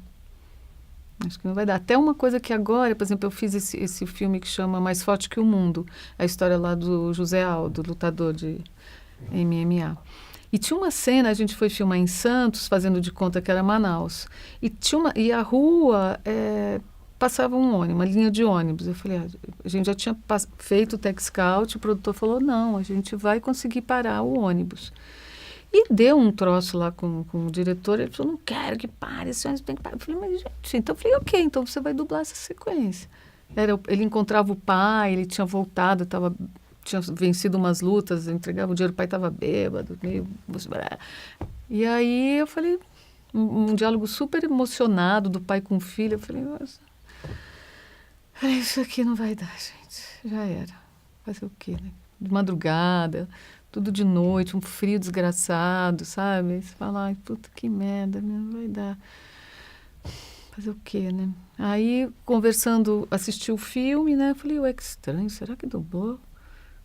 Acho que não vai dar. Até uma coisa que agora, por exemplo, eu fiz esse filme que chama Mais Forte que o Mundo. A história lá do José Aldo, lutador de MMA. E tinha uma cena, a gente foi filmar em Santos, fazendo de conta que era Manaus. E a rua passava um ônibus, uma linha de ônibus. Eu falei, a gente já tinha feito o tech scout, o produtor falou, não, a gente vai conseguir parar o ônibus. E deu um troço lá com o diretor, ele falou, não quero que pare, esse ônibus tem que parar. Eu falei, mas gente, então eu falei, ok, então você vai dublar essa sequência. Ele encontrava o pai, ele tinha voltado, tinha vencido umas lutas, entregava o dinheiro, o pai estava bêbado, meio... E aí eu falei, um diálogo super emocionado do pai com o filho, eu falei, nossa, isso aqui não vai dar, gente, já era. Fazer o quê, né? De madrugada, tudo de noite, um frio desgraçado, sabe? Aí você fala, ai, puta que merda, não vai dar. Fazer o quê, né? Aí, conversando, assisti o filme, né? Eu falei, ué, que estranho, será que dublou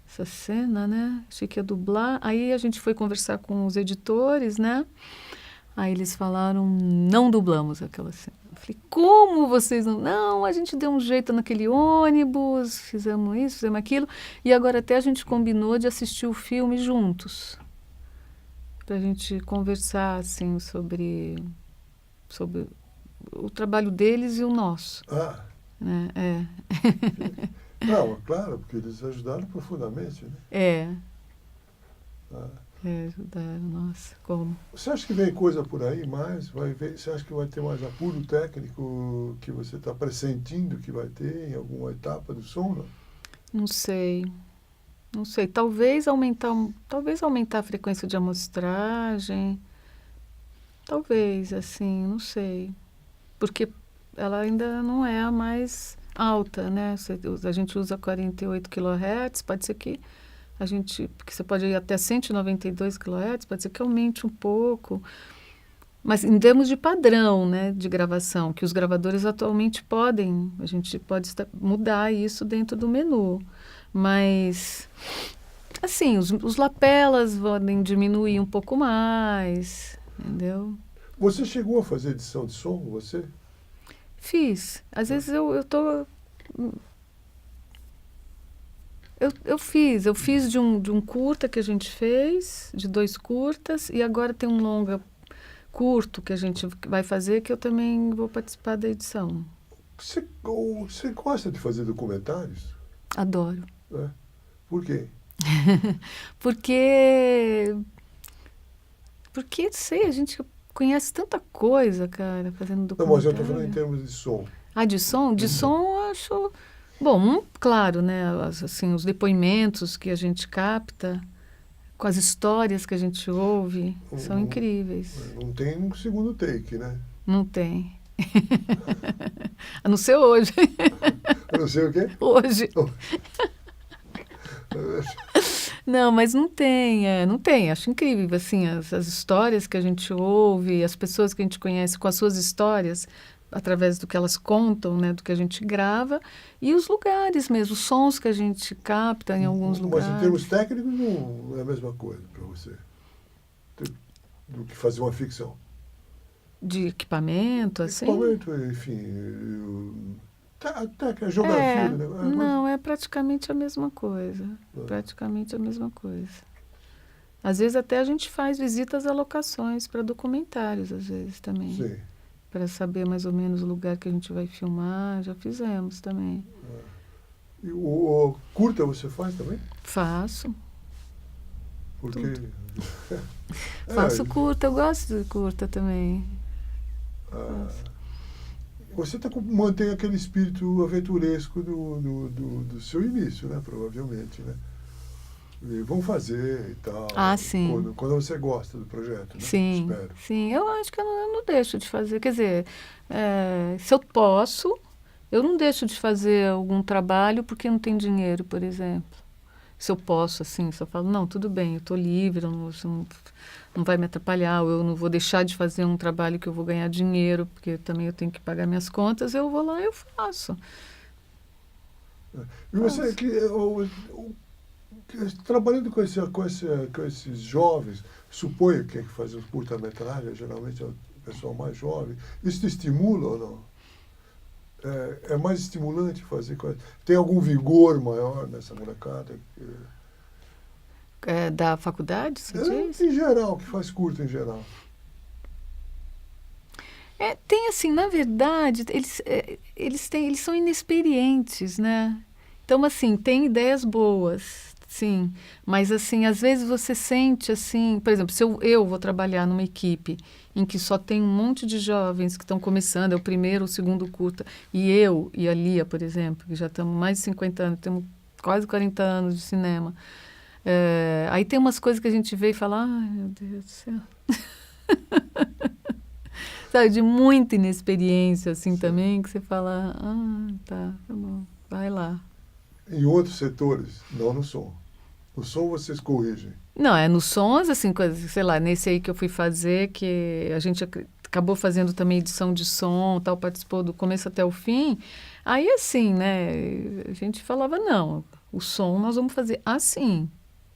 essa cena, né? Achei que ia dublar. Aí a gente foi conversar com os editores, né? Aí eles falaram, não dublamos aquela cena. Eu falei, como vocês não... Não, a gente deu um jeito naquele ônibus, fizemos isso, fizemos aquilo, e agora até a gente combinou de assistir o filme juntos, para a gente conversar, assim, sobre o trabalho deles e o nosso. Ah, Né? não, claro, porque eles ajudaram profundamente, né? Ah. Ajudaram, nossa, como? Você acha que vem coisa por aí mais? Você acha que vai ter mais apuro técnico que você está pressentindo que vai ter em alguma etapa do som? Não? Não sei. Não sei. Talvez aumentar a frequência de amostragem. Talvez, assim, não sei. Porque ela ainda não é a mais alta, né? A gente usa 48 kHz, pode ser que porque você pode ir até 192 kHz, pode ser que aumente um pouco. Mas em termos de padrão, né, de gravação, que os gravadores atualmente a gente pode mudar isso dentro do menu. Mas, assim, os lapelas podem diminuir um pouco mais, entendeu? Você chegou a fazer edição de som, você? Fiz. Às vezes eu fiz de um curta que a gente fez, de 2 curtas, e agora tem um longa curto que a gente vai fazer, que eu também vou participar da edição. Você gosta de fazer documentários? Adoro. É. Por quê? Porque, sei, a gente conhece tanta coisa, cara, fazendo Não, mas documentário. eu estou falando em termos de som. Ah, de som? De som eu acho... Bom, claro, né, assim, os depoimentos que a gente capta, com as histórias que a gente ouve, são incríveis. Não tem um segundo take, né? Não tem. A não ser hoje. Eu não sei o quê? Hoje. Não, mas não tem, não tem. Acho incrível, assim, as histórias que a gente ouve, as pessoas que a gente conhece com as suas histórias, através do que elas contam, né, do que a gente grava, e os lugares mesmo, os sons que a gente capta em alguns lugares. Mas em termos técnicos não é a mesma coisa para você do que fazer uma ficção. De equipamento, assim? Equipamento, enfim, até a geografia do negócio. Não, é praticamente a mesma coisa. Praticamente a mesma coisa. Às vezes até a gente faz visitas a locações para documentários, às vezes também. Sim. Para saber mais ou menos o lugar que a gente vai filmar, já fizemos também. E o curta você faz também? Faço. Porque... Faço curta, eu gosto de curta também. Você mantém aquele espírito aventuresco do seu início, né? Provavelmente, né? E vão fazer e tal. Ah, sim. Quando você gosta do projeto, né? Sim, Espero. sim. Eu acho que eu não deixo de fazer. Quer dizer, se eu posso, eu não deixo de fazer algum trabalho porque não tem dinheiro, por exemplo. Se eu posso, assim, se eu falo, não, tudo bem, eu estou livre, não vai me atrapalhar, ou eu não vou deixar de fazer um trabalho que eu vou ganhar dinheiro, porque também eu tenho que pagar minhas contas, eu vou lá e eu faço. E você, trabalhando com esses jovens, suponho que faz os curta-metragem, geralmente é o pessoal mais jovem, isso te estimula ou não? É mais estimulante fazer coisa? Tem algum vigor maior nessa molecada? Da faculdade, você diz? Em geral, que faz curta em geral. Tem assim, na verdade, eles são inexperientes, né? Então, assim, tem ideias boas, sim. Mas, assim, às vezes você sente, assim... Por exemplo, se eu vou trabalhar numa equipe em que só tem um monte de jovens que estão começando, é o primeiro, o segundo curta, e eu e a Lia, por exemplo, que já estamos mais de 50 anos, temos quase 40 anos de cinema. Aí tem umas coisas que a gente vê e fala, ai, meu Deus do céu. Sabe, de muita inexperiência, assim, também, que você fala, tá bom, vai lá. Em outros setores, não no som. No som vocês corrigem. Não, nos sons, assim, sei lá, nesse aí que eu fui fazer, que a gente acabou fazendo também edição de som, tal, participou do começo até o fim. Aí, assim, né, a gente falava, não, o som nós vamos fazer assim.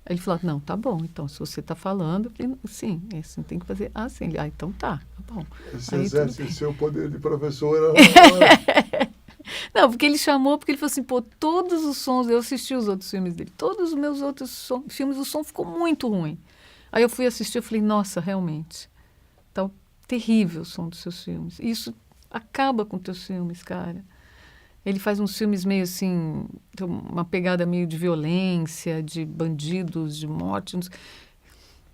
Aí ele falou, não, tá bom, então, se você está falando, eu falei, sim, é assim, tem que fazer assim. Ele, então tá bom. Você Aí, exerce seu poder de professora na hora. não, porque ele chamou, porque ele falou assim, pô, todos os sons, eu assisti os outros filmes dele, todos os meus outros filmes, o som ficou muito ruim. Aí eu fui assistir, eu falei, nossa, realmente, tá terrível o som dos seus filmes. Isso acaba com teus filmes, cara. Ele faz uns filmes meio assim, tem uma pegada meio de violência, de bandidos, de morte.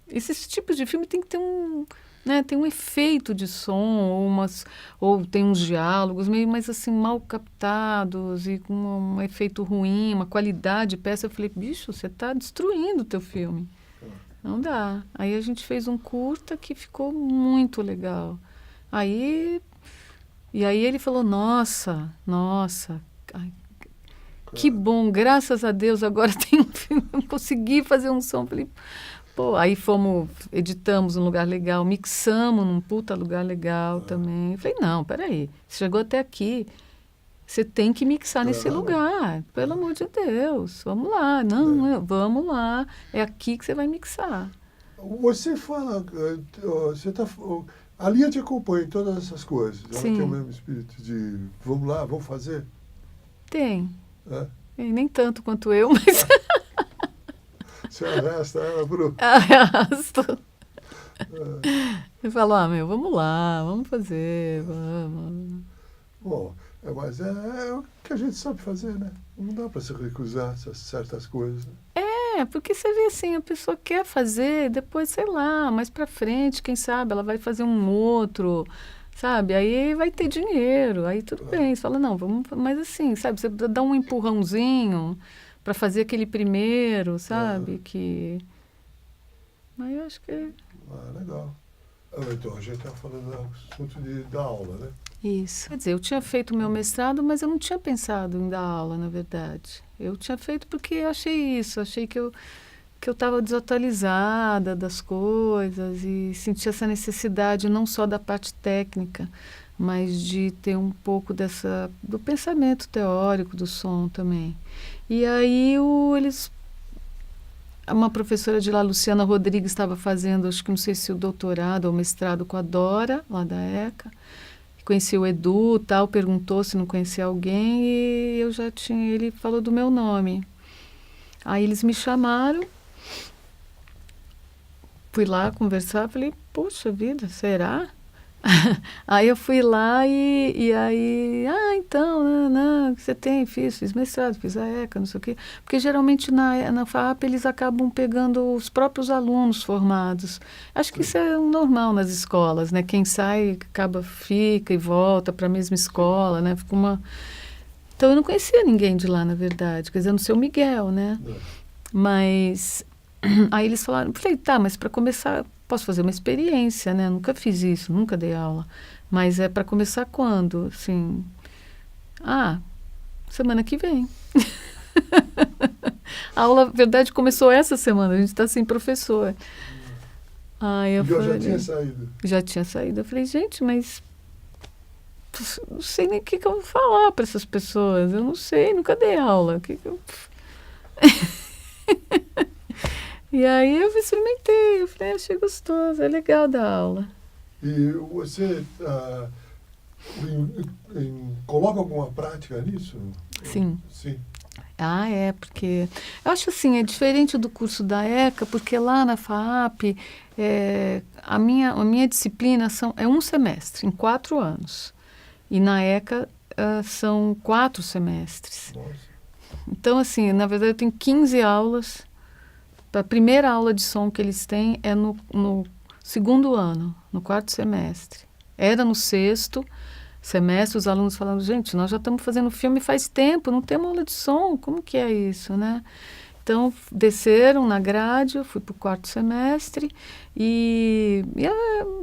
Esses tipos de filme tem que ter né, tem um efeito de som, ou tem uns diálogos meio mais assim mal captados e com um efeito ruim, uma qualidade de peça. Eu falei, bicho, você está destruindo o teu filme. Não dá. Aí a gente fez um curta que ficou muito legal. E aí ele falou, nossa, ai, que bom, graças a Deus, agora tem um filme, eu consegui fazer um som. Falei, pô, aí editamos um lugar legal, mixamos num puta lugar legal também. Falei, não, peraí, você chegou até aqui, você tem que mixar nesse lugar, pelo amor de Deus, vamos lá, vamos lá, é aqui que você vai mixar. Você fala, você tá, a Lia te acompanha em todas essas coisas. Ela Sim. tem o mesmo espírito de vamos lá, vamos fazer? Tem. É? Nem tanto quanto eu, mas Você arrasta ela pro... arrasto. Ele falou, meu, vamos lá, vamos fazer, vamos. Bom, mas é o que a gente sabe fazer, né? Não dá para se recusar certas coisas. Né? Porque você vê assim, a pessoa quer fazer, depois, sei lá, mais pra frente, quem sabe, ela vai fazer um outro, sabe? Aí vai ter dinheiro, aí tudo bem. Você fala, não, vamos, mas assim, sabe, você dá um empurrãozinho para fazer aquele primeiro, sabe? Que... Aí eu acho que... Legal. Então, a gente está falando do assunto da aula, né? Isso. Quer dizer, eu tinha feito o meu mestrado, mas eu não tinha pensado em dar aula, na verdade. Eu tinha feito porque eu achei isso, achei que eu estava desatualizada das coisas e sentia essa necessidade não só da parte técnica, mas de ter um pouco do pensamento teórico do som também. E aí uma professora de lá, Luciana Rodrigues, estava fazendo, acho que não sei se o doutorado ou mestrado com a Dora, lá da ECA. Conheci o Edu, tal, perguntou se não conhecia alguém e eu já tinha, ele falou do meu nome. Aí eles me chamaram, fui lá conversar, falei, poxa vida, será? Aí eu fui lá e aí, então, não, que você tem? Fiz mestrado, fiz a ECA, não sei o quê. Porque geralmente na FAP eles acabam pegando os próprios alunos formados. Acho que isso é normal nas escolas, né? Quem sai, fica e volta para a mesma escola, né? Então eu não conhecia ninguém de lá, na verdade, quer dizer, no seu Miguel, né? Mas aí eles falaram, falei, tá, mas para começar, posso fazer uma experiência, né? Nunca fiz isso, nunca dei aula. Mas é para começar quando? Assim, semana que vem. A aula, na verdade, começou essa semana, a gente está sem professor. Eu já tinha saído? Já tinha saído. Eu falei, gente, mas não sei nem o que eu vou falar para essas pessoas. Eu não sei, nunca dei aula. E aí eu experimentei, eu falei, achei gostoso, é legal dar aula. E você coloca alguma prática nisso? Sim. Sim. Porque eu acho assim, é diferente do curso da ECA, porque lá na FAAP a minha disciplina é um semestre, em 4 anos. E na ECA são 4 semestres. Nossa. Então, assim, na verdade eu tenho 15 aulas. A primeira aula de som que eles têm é no 2º ano, no 4º semestre. Era no 6º semestre, os alunos falando, gente, nós já estamos fazendo filme faz tempo, não temos aula de som, como que é isso, né? Então, desceram na grade, eu fui para o 4º semestre e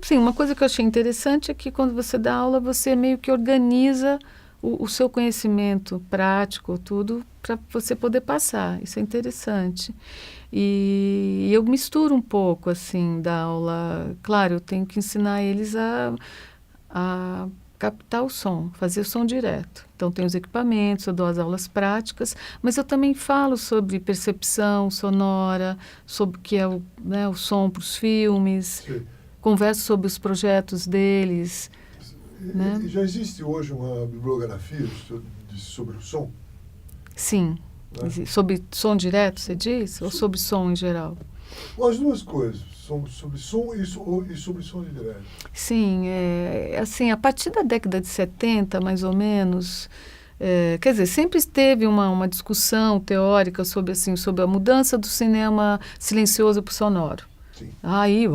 assim, uma coisa que eu achei interessante é que quando você dá aula, você meio que organiza o seu conhecimento prático, tudo, para você poder passar. Isso é interessante. E eu misturo um pouco, assim, da aula. Claro, eu tenho que ensinar eles a captar o som, fazer o som direto. Então, tem os equipamentos, eu dou as aulas práticas, mas eu também falo sobre percepção sonora, sobre o que é o, né, o som para os filmes, Sim. converso sobre os projetos deles. Né? E já existe hoje uma bibliografia sobre o som? Sim. Né? Sobre som direto, você diz? Ou sobre som em geral? As duas coisas, sobre som e sobre som direto. Sim, assim, a partir da década de 70, mais ou menos, quer dizer, sempre teve uma discussão teórica sobre, assim, sobre a mudança do cinema silencioso para o sonoro. Sim. Aí,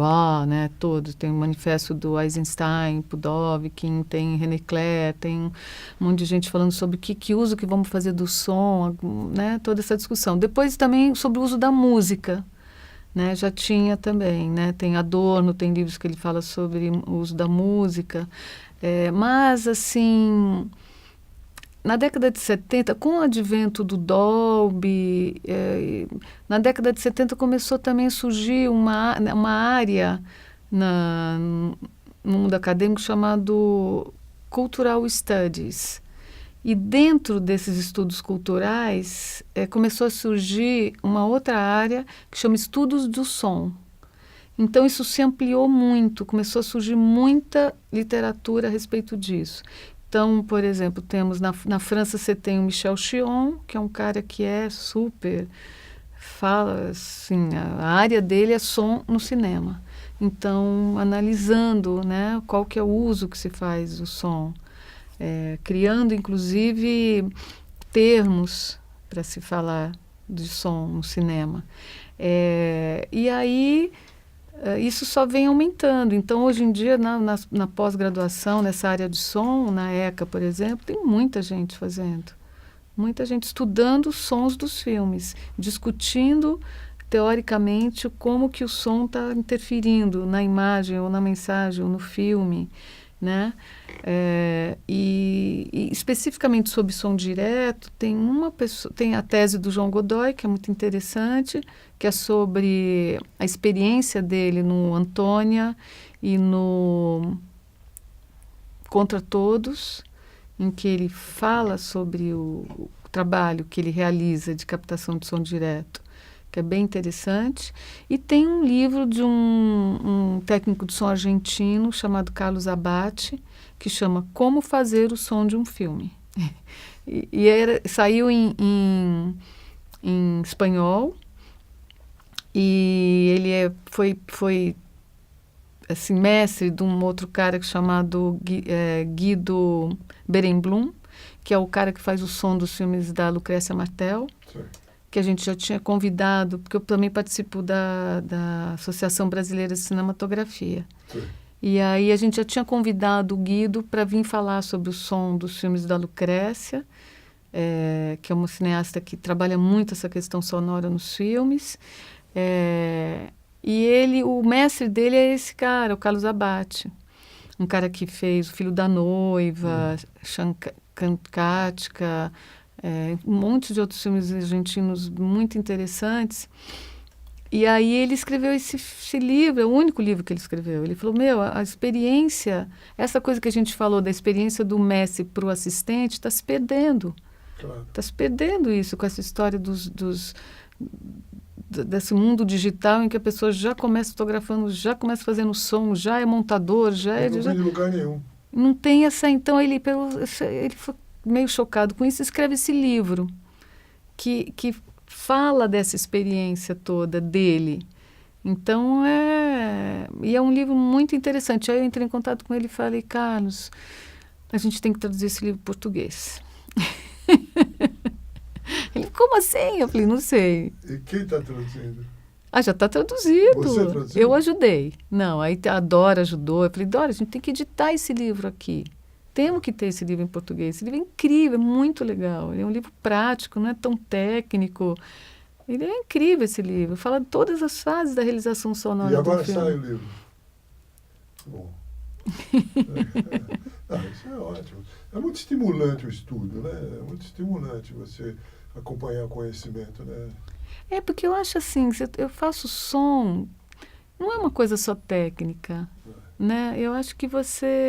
né, todos, tem o manifesto do Eisenstein, Pudovkin, tem René Clair, tem um monte de gente falando sobre que uso que vamos fazer do som, né, toda essa discussão. Depois também sobre o uso da música, né, já tinha também, né, tem Adorno, tem livros que ele fala sobre o uso da música, mas, assim, na década de 70, com o advento do Dolby, na década de 70 começou também a surgir uma área no mundo acadêmico chamado Cultural Studies. E dentro desses estudos culturais, começou a surgir uma outra área que chama Estudos do Som. Então, isso se ampliou muito, começou a surgir muita literatura a respeito disso. Então, por exemplo, temos na França você tem o Michel Chion, que é um cara que é super, fala assim, a área dele é som no cinema. Então, analisando, né, qual que é o uso que se faz do som, criando inclusive termos para se falar de som no cinema. E aí isso só vem aumentando. Então, hoje em dia, na pós-graduação, nessa área de som, na ECA, por exemplo, tem muita gente fazendo. Muita gente estudando os sons dos filmes, discutindo, teoricamente, como que o som está interferindo na imagem, ou na mensagem, ou no filme, né? E especificamente sobre som direto, tem a tese do João Godoy, que é muito interessante, que é sobre a experiência dele no Antônia e no Contra Todos, em que ele fala sobre o trabalho que ele realiza de captação de som direto, que é bem interessante. E tem um livro de um técnico de som argentino chamado Carlos Abate, que chama Como Fazer o Som de um Filme. Saiu em espanhol, e ele foi assim, mestre de um outro cara chamado Guido Berenblum, que é o cara que faz o som dos filmes da Lucrécia Martel. Sim. Que a gente já tinha convidado, porque eu também participo da Associação Brasileira de Cinematografia. Sim. E aí a gente já tinha convidado o Guido para vir falar sobre o som dos filmes da Lucrécia, que é uma cineasta que trabalha muito essa questão sonora nos filmes. E o mestre dele é esse cara, o Carlos Abate. Um cara que fez O Filho da Noiva, Katka, um monte de outros filmes argentinos muito interessantes. E aí ele escreveu esse livro, é o único livro que ele escreveu. Ele falou, a experiência, essa coisa que a gente falou da experiência do mestre para o assistente, está se perdendo. Claro. Está se perdendo isso com essa história desse mundo digital em que a pessoa já começa fotografando, já começa fazendo som, já é montador, Não vem de lugar nenhum. Não tem essa... Então ele foi meio chocado com isso, escreve esse livro que fala dessa experiência toda dele. Então, e é um livro muito interessante. Aí eu entrei em contato com ele e falei, Carlos, a gente tem que traduzir esse livro em português. Ele, como assim? Eu falei, não sei. E quem está traduzindo? Já está traduzido. Você traduziu? Eu ajudei. Não, aí a Dora ajudou. Eu falei, Dora, a gente tem que editar esse livro aqui. Temos que ter esse livro em português. Esse livro é incrível, é muito legal. Ele é um livro prático, não é tão técnico. Ele é incrível, esse livro. Fala de todas as fases da realização sonora do filme. E agora sai o livro. Bom. Isso é ótimo. É muito estimulante o estudo, né? É muito estimulante você acompanhar o conhecimento, né? Porque eu acho assim, eu faço som, não é uma coisa só técnica. né? Eu acho que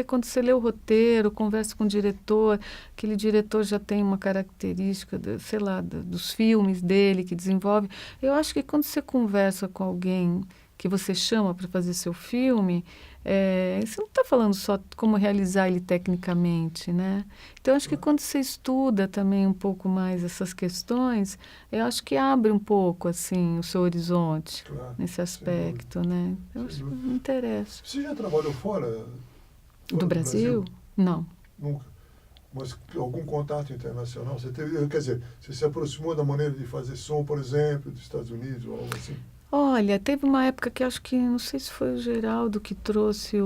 quando você lê o roteiro, conversa com o diretor, aquele diretor já tem uma característica, sei lá, dos filmes dele que desenvolve. Eu acho que quando você conversa com alguém que você chama para fazer seu filme, você não está falando só como realizar ele tecnicamente, né? Então, eu acho que quando você estuda também um pouco mais essas questões, eu acho que abre um pouco, assim, o seu horizonte Claro, nesse sem aspecto, né? Eu sem acho que dúvida. me interessa. Você já trabalhou fora Do Brasil? Não. Nunca. Mas algum contato internacional? Você teve, quer dizer, você se aproximou da maneira de fazer som, por exemplo, dos Estados Unidos ou algo assim? Olha, teve uma época que acho que, não sei se foi o Geraldo que trouxe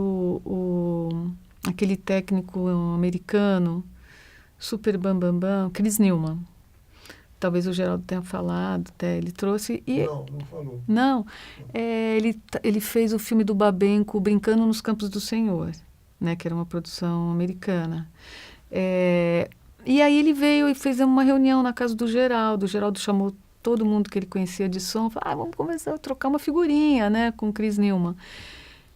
aquele técnico americano, super bam, Chris Newman. Talvez o Geraldo tenha falado, até ele trouxe. Não, não falou. Não, ele fez o filme do Babenco, Brincando nos Campos do Senhor, né, que era uma produção americana. E aí ele veio e fez uma reunião na casa do Geraldo. O Geraldo chamou todo mundo que ele conhecia de som, falou, vamos conversar, trocar uma figurinha, né, com o Chris Newman.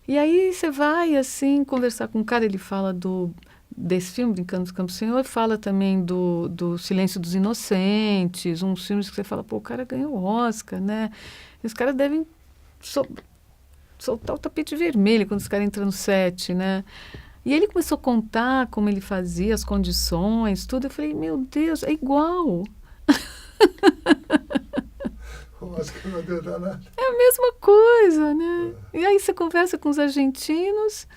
E aí você vai, assim, conversar com o cara, ele fala desse filme, Brincando nos Campos do Senhor, e fala também do Silêncio dos Inocentes, uns filmes que você fala, pô, o cara ganhou o Oscar, né? E os caras devem soltar o tapete vermelho quando os caras entram no set, né? E ele começou a contar como ele fazia, as condições, tudo. Eu falei, meu Deus, é igual. Oscar não adianta nada. É a mesma coisa, né? E aí você conversa com os argentinos,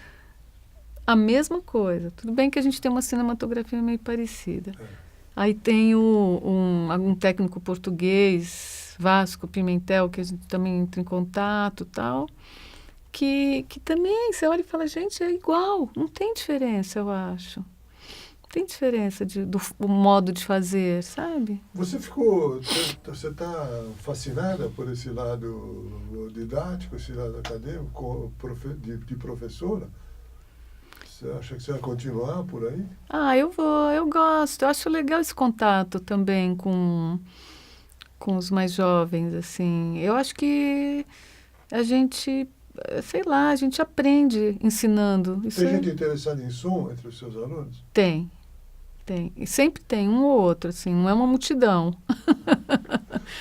a mesma coisa. Tudo bem que a gente tem uma cinematografia meio parecida. Aí tem um técnico português, Vasco Pimentel, que a gente também entra em contato e tal, que também você olha e fala, gente, é igual, não tem diferença, eu acho. Tem diferença do modo de fazer, sabe? Você está fascinada por esse lado didático, esse lado acadêmico, de professora? Você acha que você vai continuar por aí? Eu gosto. Eu acho legal esse contato também com os mais jovens, assim. Eu acho que a gente, sei lá, a gente aprende ensinando. Tem gente interessada em som entre os seus alunos? Tem. E sempre tem um ou outro, assim, não é uma multidão.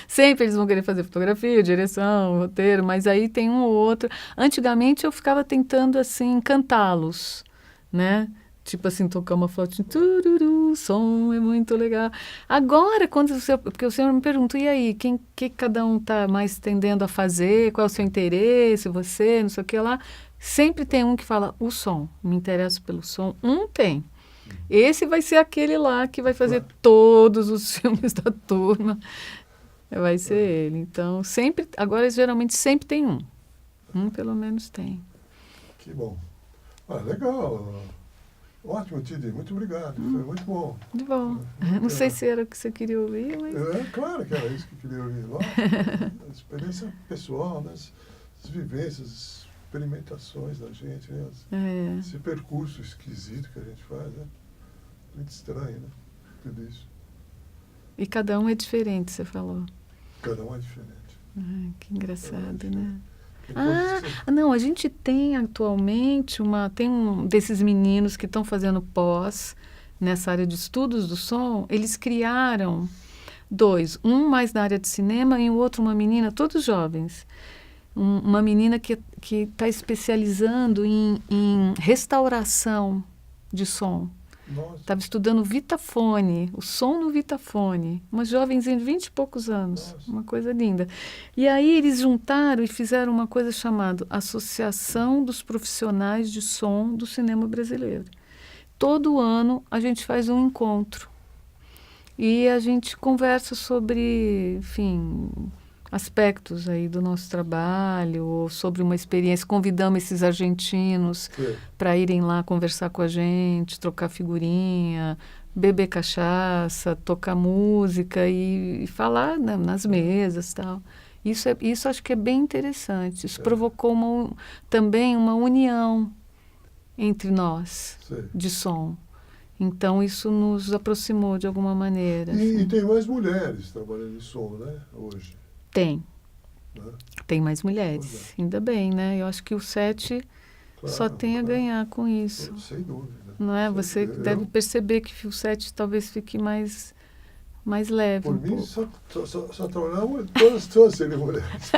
Sempre eles vão querer fazer fotografia, direção, roteiro, mas aí tem um ou outro. Antigamente eu ficava tentando, assim, cantá-los, né? Tipo assim, tocar uma flautinha, tururu, som é muito legal. Agora, porque eu sempre me pergunto, e aí, que cada um está mais tendendo a fazer, qual é o seu interesse, você, não sei o que lá. Sempre tem um que fala, o som, me interesso pelo som. Tem. Esse vai ser aquele lá que vai fazer todos os filmes da turma. Vai ser ele. Então, agora geralmente sempre tem um. Pelo menos tem. Que bom. Legal. Ótimo, Tidi. Muito obrigado. Foi muito bom. Muito bom. Não sei se era o que você queria ouvir, mas... Claro que era isso que eu queria ouvir. A experiência pessoal, né? As vivências, as experimentações da gente, né? Esse percurso esquisito que a gente faz, né? Muito estranho, né? Tudo isso. E cada um é diferente, você falou. Cada um é diferente. Que engraçado, né? Não, a gente tem atualmente tem um desses meninos que estão fazendo pós nessa área de estudos do som, eles criaram 2, um mais na área de cinema e o outro uma menina, todos jovens, uma menina que está especializando em restauração de som. Estava estudando Vitafone, o som no Vitafone. Umas jovenzinhas de 20 e poucos anos. Nossa. Uma coisa linda. E aí eles juntaram e fizeram uma coisa chamada Associação dos Profissionais de Som do Cinema Brasileiro. Todo ano a gente faz um encontro. E a gente conversa sobre, enfim, aspectos aí do nosso trabalho, ou sobre uma experiência. Convidamos esses argentinos para irem lá conversar com a gente, trocar figurinha, beber cachaça, tocar música e falar, né, nas mesas e tal. Isso acho que é bem interessante. Isso provocou também uma união entre nós de som. Então, isso nos aproximou de alguma maneira. E tem mais mulheres trabalhando em som, né, hoje? Tem mais mulheres, ainda bem, né? Eu acho que o 7 só tem a ganhar com isso. Sem dúvida. Não é? Sem Você dúvida. deve perceber que o set talvez fique mais leve Por um mim, pouco. só tornamos todas serem mulheres.